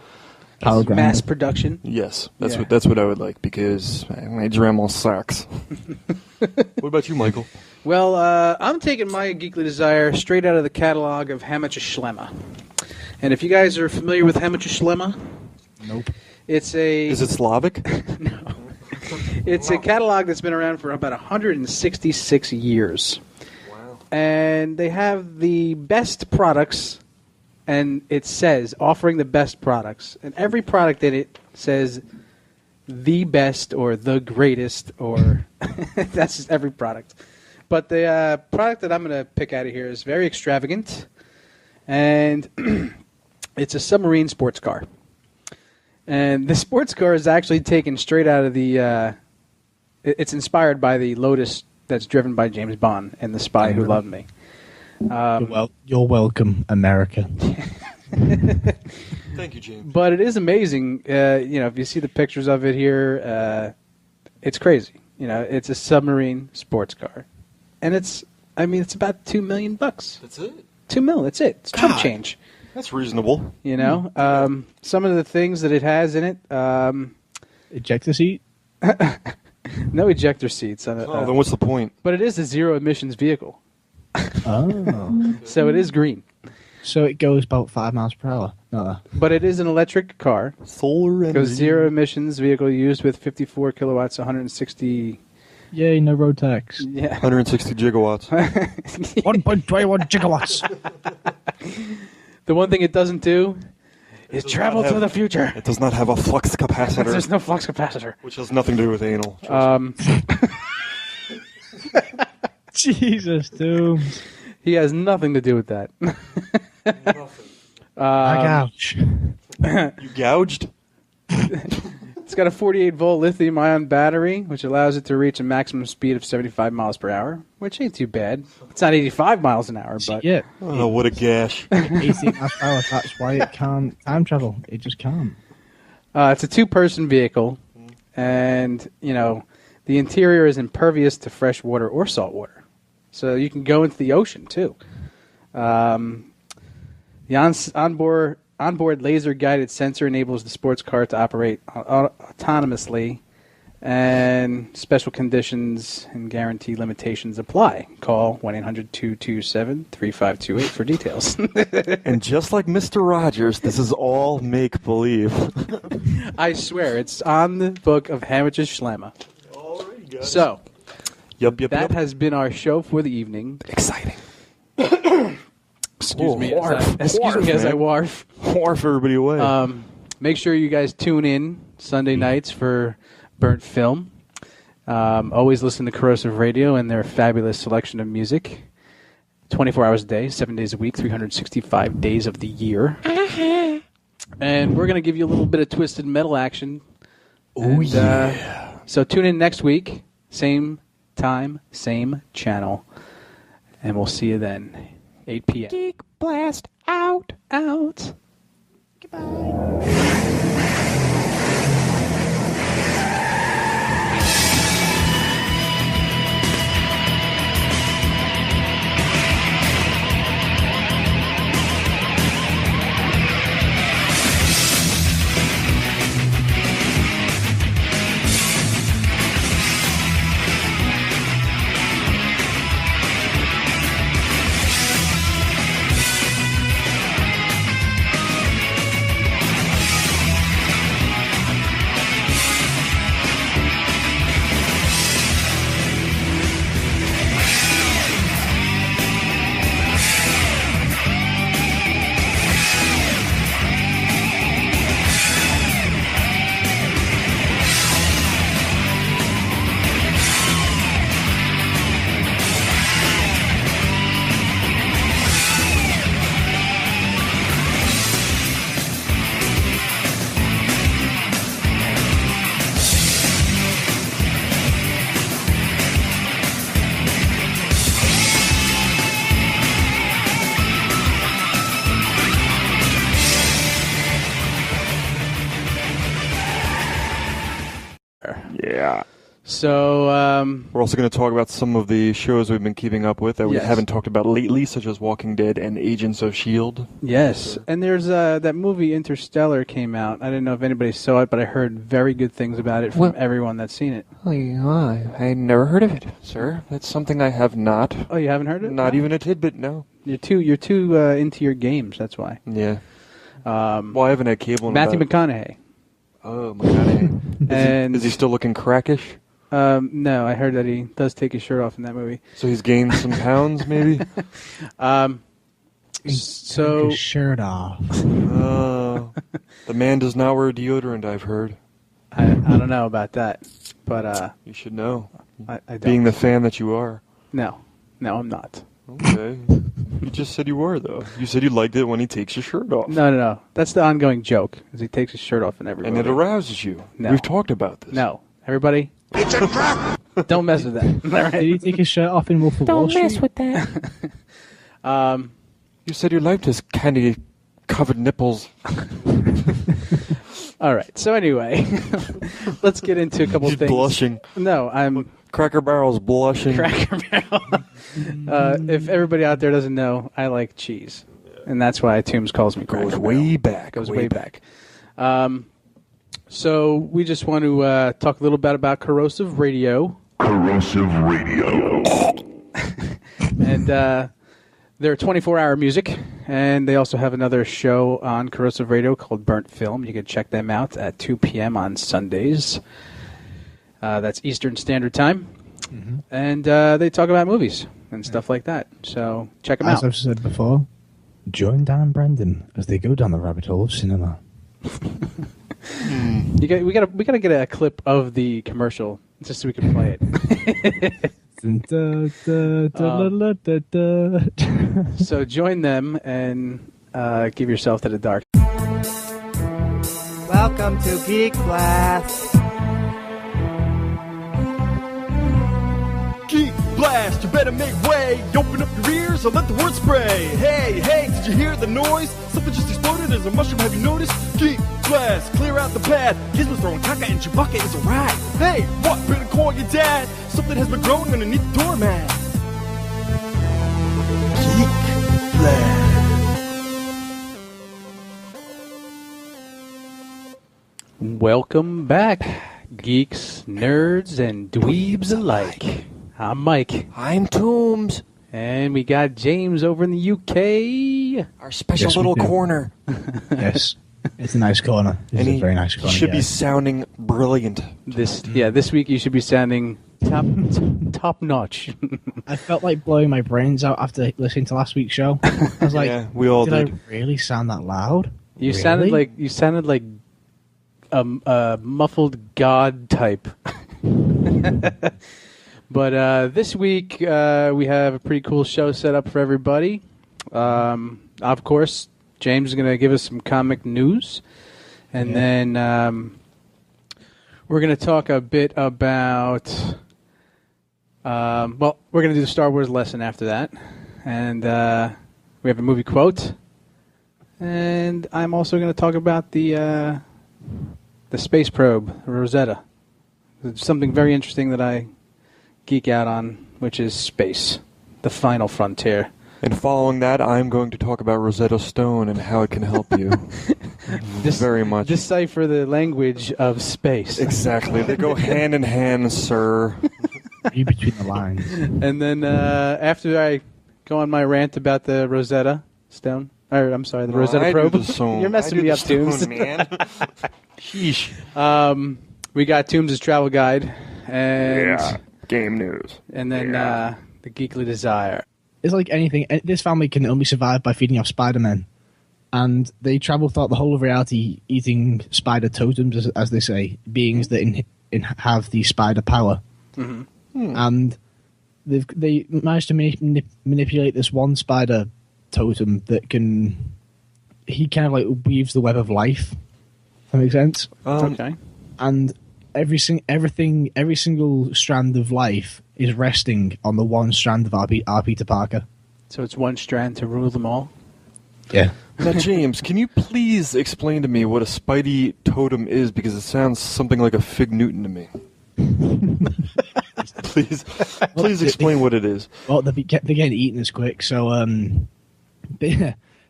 S6: Power grinder.
S3: Mass production.
S4: Yes, that's
S3: Yeah.
S4: what I would like because my Dremel sucks. What about you, Michael?
S3: Well, I'm taking my geekly desire straight out of the catalog of Hammacher Schlemmer. And if you guys are familiar with Hammacher Schlemmer,
S6: nope.
S4: Is it Slavic?
S3: No. It's a catalog that's been around for about 166 years.
S4: Wow.
S3: And they have the best products, and it says offering the best products. And every product in it says the best or the greatest, or that's just every product. But the product that I'm going to pick out of here is very extravagant, and it's a submarine sports car. And the sports car is actually taken straight out of the... it's inspired by the Lotus that's driven by James Bond and The Spy Who Loved Me.
S6: You're welcome, America.
S4: Thank you, James.
S3: But it is amazing. If you see the pictures of it here, it's crazy. It's a submarine sports car. And it's about $2 million.
S4: That's it?
S3: $2 million, that's it. It's chump change.
S4: That's reasonable.
S3: Some of the things that it has in it.
S6: Ejector seat?
S3: No ejector seats.
S4: Then what's the point?
S3: But it is a zero emissions vehicle.
S6: Oh.
S3: So it is green.
S6: So it goes about 5 miles per hour. No.
S3: But it is an electric car.
S4: Solar energy.
S3: Goes zero emissions vehicle used with 54 kilowatts, 160.
S6: Yay, no road tax.
S3: Yeah.
S4: 160 gigawatts.
S6: 1.21 gigawatts.
S3: The one thing it doesn't do is travel to the future.
S4: It does not have a flux capacitor.
S3: There's no flux capacitor.
S4: Which has nothing to do with anal.
S6: Jesus, dude.
S3: He has nothing to do with that.
S6: I gouge.
S4: You gouged?
S3: It's got a 48-volt lithium-ion battery, which allows it to reach a maximum speed of 75 miles per hour, which ain't too bad. It's not 85 miles an hour, but...
S6: Yeah.
S4: Oh, what a gash.
S6: 18 miles per hour, that's why it can't time travel. It just can't.
S3: It's a two-person vehicle, and, you know, the interior is impervious to fresh water or salt water. So you can go into the ocean, too. The onboard laser-guided sensor enables the sports car to operate autonomously, and special conditions and guarantee limitations apply. Call 1-800-227-3528 for details.
S4: And just like Mr. Rogers, this is all make-believe.
S3: I swear, it's on the book of Hammacher's Schlemmer. So, that has been our show for the evening.
S4: Exciting.
S3: Excuse me as I wharf.
S4: Wharf everybody away.
S3: Make sure you guys tune in Sunday nights for Burnt Film. Always listen to Corrosive Radio and their fabulous selection of music. 24 hours a day, 7 days a week, 365 days of the year. And we're going to give you a little bit of twisted metal action.
S4: Oh, yeah.
S3: So tune in next week. Same time, same channel. And we'll see you then. 8 p.m.
S15: Geek Blast out.
S4: Yeah.
S3: So,
S4: we're also going to talk about some of the shows we've been keeping up with that we
S3: Yes.
S4: haven't talked about lately, such as Walking Dead and Agents of S.H.I.E.L.D.
S3: yes. And there's that movie Interstellar came out. I didn't know if anybody saw it, but I heard very good things about it from everyone that's seen it.
S4: Oh, yeah, I never heard of it, sir. That's something I have not.
S3: Oh, you haven't heard it?
S4: Not
S3: No?
S4: even a tidbit, no.
S3: You're too into your games, that's why.
S4: Yeah. Well, I haven't had cable in
S3: Matthew
S4: about...
S3: McConaughey.
S4: Oh, McConaughey. Is he still looking crackish?
S3: No, I heard that he does take his shirt off in that movie.
S4: So he's gained some pounds, maybe?
S6: Take his shirt off.
S4: The man does not wear deodorant, I've heard.
S3: I don't know about that, but
S4: you should know.
S3: I don't.
S4: Being the fan that you are.
S3: No, I'm not.
S4: Okay. You just said you were, though. You said you liked it when he takes his shirt off.
S3: No. That's the ongoing joke, is he takes his shirt off in every
S4: And
S3: movie.
S4: it arouses you.
S3: No.
S4: We've talked about this.
S3: No. Everybody, don't mess with that. All right.
S6: Did he take his shirt off in Wolf of Wall Street?
S15: Don't mess with that.
S4: You said you liked his candy-covered nipples.
S3: All right. So anyway, let's get into a couple
S4: He's
S3: things.
S4: blushing.
S3: No, I'm...
S4: Cracker Barrel's blushing.
S3: Cracker Barrel. If everybody out there doesn't know, I like cheese. And that's why Toombs calls me Cracker
S4: Goes
S3: Barrel.
S4: way back.
S3: Goes way back. So we just want to talk a little bit about Corrosive Radio.
S7: Corrosive Radio.
S3: And they're 24-hour music, and they also have another show on Corrosive Radio called Burnt Film. You can check them out at 2 p.m. on Sundays. That's Eastern Standard Time. Mm-hmm. And they talk about movies and stuff like that. So check them out.
S6: As I've said before,
S5: join Dan and Brendan as they go down the rabbit hole of cinema.
S3: We gotta get a clip of the commercial just so we can play it. So join them and give yourself to the dark.
S1: Welcome to Geek Blast.
S2: Geek Blast, you better make way. Open up your ears and let the word spray. Hey, hey, did you hear the noise? Something just exploded as a mushroom, have you noticed? Geek Blast, clear out the pad. Gizmo's throwing caca and Chewbacca is a ride. Hey, what, better call your dad? Something has been growing underneath the doormat. Geek Blast.
S3: Welcome back, geeks, nerds, and dweebs alike. I'm Mike.
S4: I'm Toombs.
S3: And we got James over in the UK.
S4: Our special little corner.
S6: Yes. It's a nice corner. It's a very nice corner.
S4: He should be sounding brilliant.
S3: This week you should be sounding top notch.
S6: I felt like blowing my brains out after listening to last week's show. I was like,
S4: yeah, we all did.
S6: I really sound that loud?
S3: You
S6: Really?
S3: sounded like a muffled god type. But this week we have a pretty cool show set up for everybody. Of course, James is going to give us some comic news, and then we're going to talk a bit about. We're going to do the Star Wars lesson after that, and we have a movie quote, and I'm also going to talk about the space probe, Rosetta. It's something very interesting that I geek out on, which is space, the final frontier.
S4: And following that, I'm going to talk about Rosetta Stone and how it can help you. Very much.
S3: Decipher the language of space.
S4: Exactly. They go hand in hand, sir.
S6: Read between the lines.
S3: And then after I go on my rant about the Rosetta Stone, or I'm sorry, the Rosetta Probe. You're messing me up, Toombs.
S4: Man. Sheesh.
S3: We got Toombs' travel guide. And
S4: game news.
S3: And then the Geekly Desire.
S6: It's like anything. This family can only survive by feeding off Spider-Men. And they travel throughout the whole of reality eating spider totems, as they say, beings that have the spider power.
S3: Mm-hmm.
S6: And they managed to manipulate this one spider totem that can... He kind of like weaves the web of life. That makes sense?
S3: Okay.
S6: And every single strand of life is resting on the one strand of R. Peter Parker.
S3: So it's one strand to rule them all?
S6: Yeah.
S4: Now, James, can you please explain to me what a Spidey totem is? Because it sounds something like a Fig Newton to me. Please explain what it is.
S6: Well, they're getting eaten as quick. So,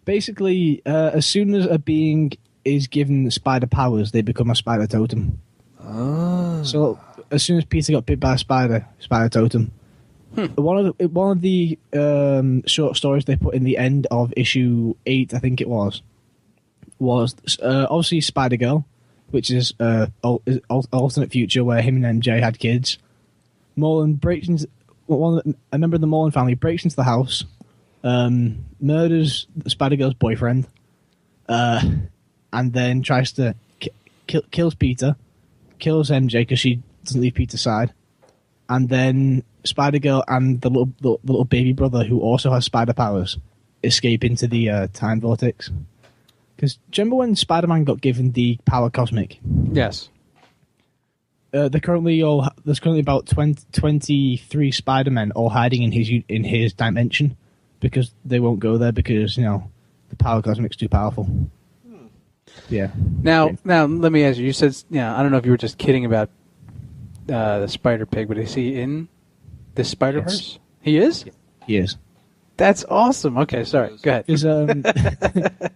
S6: basically, as soon as a being is given spider powers, they become a spider totem.
S4: Ah.
S6: So as soon as Peter got bit by a spider totem. One of the short stories they put in the end of issue 8, I think it was obviously Spider-Girl, which is alternate future where him and MJ had kids. Mullen breaks into a member of the Mullen family breaks into the house, murders Spider-Girl's boyfriend, and then tries to kills Peter. Kills MJ because she doesn't leave Peter's side, and then Spider-Girl and the little baby brother, who also has spider powers, escape into the time vortex. Because do you remember when Spider-Man got given the power cosmic?
S3: Yes.
S6: There's currently about 23 Spider-Men all hiding in his dimension because they won't go there because the power cosmic's too powerful. Yeah.
S3: Now, let me ask you. You said, I don't know if you were just kidding about the Spider Pig, but is he in the Spider-Verse?
S6: Yes.
S3: He is?
S6: He is.
S3: That's awesome. Okay, sorry. Go ahead.
S6: Because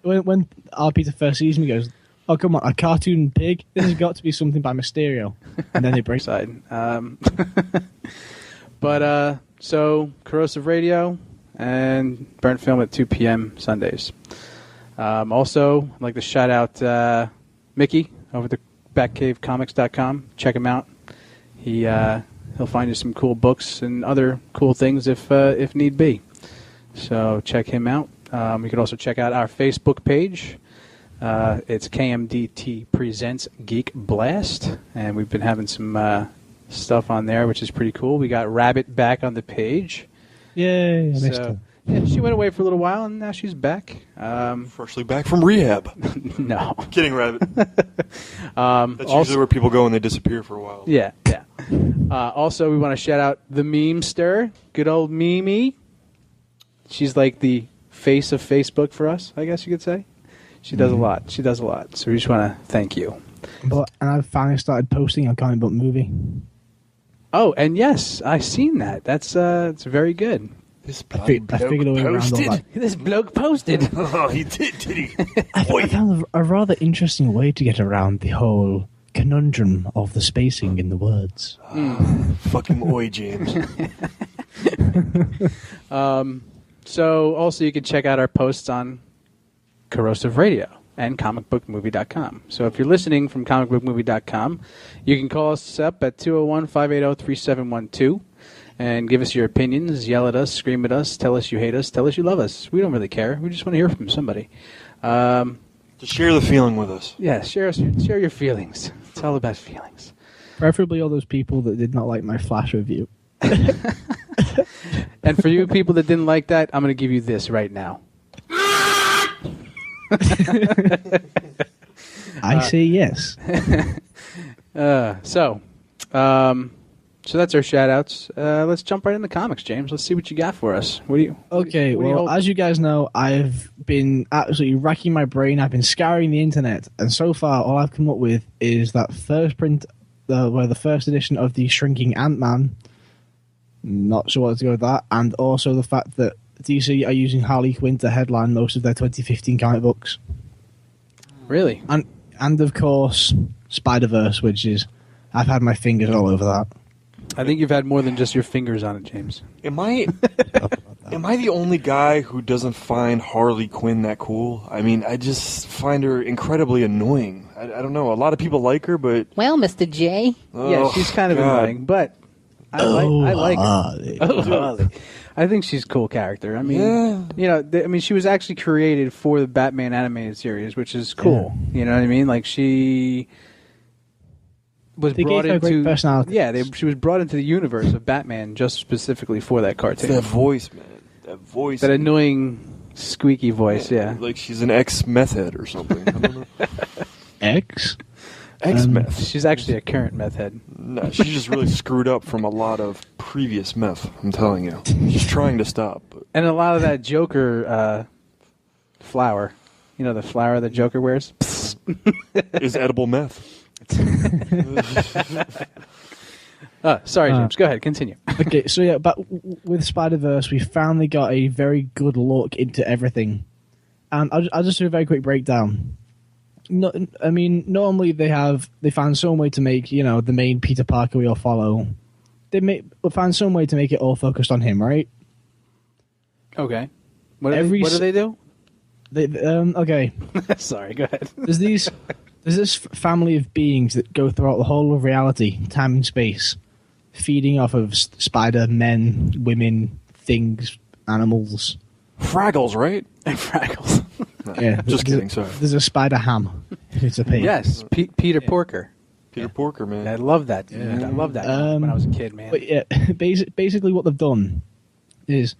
S6: when R. Peter first sees me, he goes, "Oh, come on, a cartoon pig? This has got to be something by Mysterio." And then they break
S3: side. But so Corrosive Radio and Burnt Film at 2 p.m. Sundays. Also, I'd like to shout out Mickey over at BatcaveComics.com. Check him out. He'll find you some cool books and other cool things if need be. So check him out. You can also check out our Facebook page. It's KMDT Presents Geek Blast, and we've been having some stuff on there, which is pretty cool. We got Rabbit back on the page.
S6: Yay! I missed him.
S3: Yeah, she went away for a little while, and now she's back.
S4: Freshly back from rehab.
S3: No.
S4: Kidding, Rabbit. That's usually where people go when they disappear for a while.
S3: Yeah. Also, we want to shout out the memester, good old Mimi. She's like the face of Facebook for us, I guess you could say. She does a lot. So we just want to thank you.
S6: And I've finally started posting on Comic Book Movie.
S3: Oh, and yes, I've seen that. That's it's very good.
S6: I figured a way around all that.
S3: This bloke posted.
S4: Oh, he did he?
S6: I found a rather interesting way to get around the whole conundrum of the spacing in the words.
S4: Fucking oi, James.
S3: So also you can check out our posts on Corrosive Radio and comicbookmovie.com. So if you're listening from comicbookmovie.com, you can call us up at 201-580-3712 and give us your opinions, yell at us, scream at us, tell us you hate us, tell us you love us. We don't really care. We just want to hear from somebody.
S4: Just share the feeling with us.
S3: Yeah, share your feelings. It's all about feelings.
S6: Preferably all those people that did not like my Flash review.
S3: And for you people that didn't like that, I'm going to give you this right now.
S6: I say yes.
S3: So that's our shout-outs. Let's jump right into comics, James. Let's see what you got for us.
S6: As you guys know, I've been absolutely racking my brain. I've been scouring the internet, and so far, all I've come up with is that first print, the first edition of the Shrinking Ant-Man. Not sure what to go with that, and also the fact that DC are using Harley Quinn to headline most of their 2015 comic books.
S3: Really?
S6: And of course, Spider-Verse, which is... I've had my fingers all over that.
S3: I think you've had more than just your fingers on it, James.
S4: Am I the only guy who doesn't find Harley Quinn that cool? I mean, I just find her incredibly annoying. I don't know. A lot of people like her, but...
S17: Well, Mr. J.
S3: Yeah, she's kind of annoying, but I like her. Harley. I think she's a cool character. I mean, she was actually created for the Batman animated series, which is cool. Yeah. You know what I mean? Like, she was brought into
S6: great personality.
S3: Yeah, she was brought into the universe of Batman just specifically for that cartoon.
S4: That voice, man. That voice.
S3: That annoying, squeaky voice. Yeah.
S4: Like she's an ex-meth head or something. I don't know. Ex-meth.
S3: She's actually a current meth head.
S4: No, she's just really screwed up from a lot of previous meth, I'm telling you. She's trying to stop. But.
S3: And a lot of that Joker flour. You know, the flour that Joker wears?
S4: Is edible meth.
S3: Sorry, James. Go ahead. Continue.
S6: Okay, so yeah, but with Spider-Verse, we finally got a very good look into everything. And I'll just do a very quick breakdown. No, I mean, normally they found some way to make, the main Peter Parker we all follow. They found some way to make it all focused on him, right?
S3: Okay. What do they do?
S6: Okay.
S3: Sorry, go ahead.
S6: There's this family of beings that go throughout the whole of reality, time and space, feeding off of spider men, women, things, animals.
S4: Fraggles, right?
S3: Fraggles.
S6: Yeah,
S4: just kidding. Sorry.
S6: There's a spider ham. It's a pig.
S3: Yes, Peter Porker.
S4: Peter Porker, man.
S3: I love that. Yeah. I love that when I was a kid, man.
S6: But yeah, basically what they've done is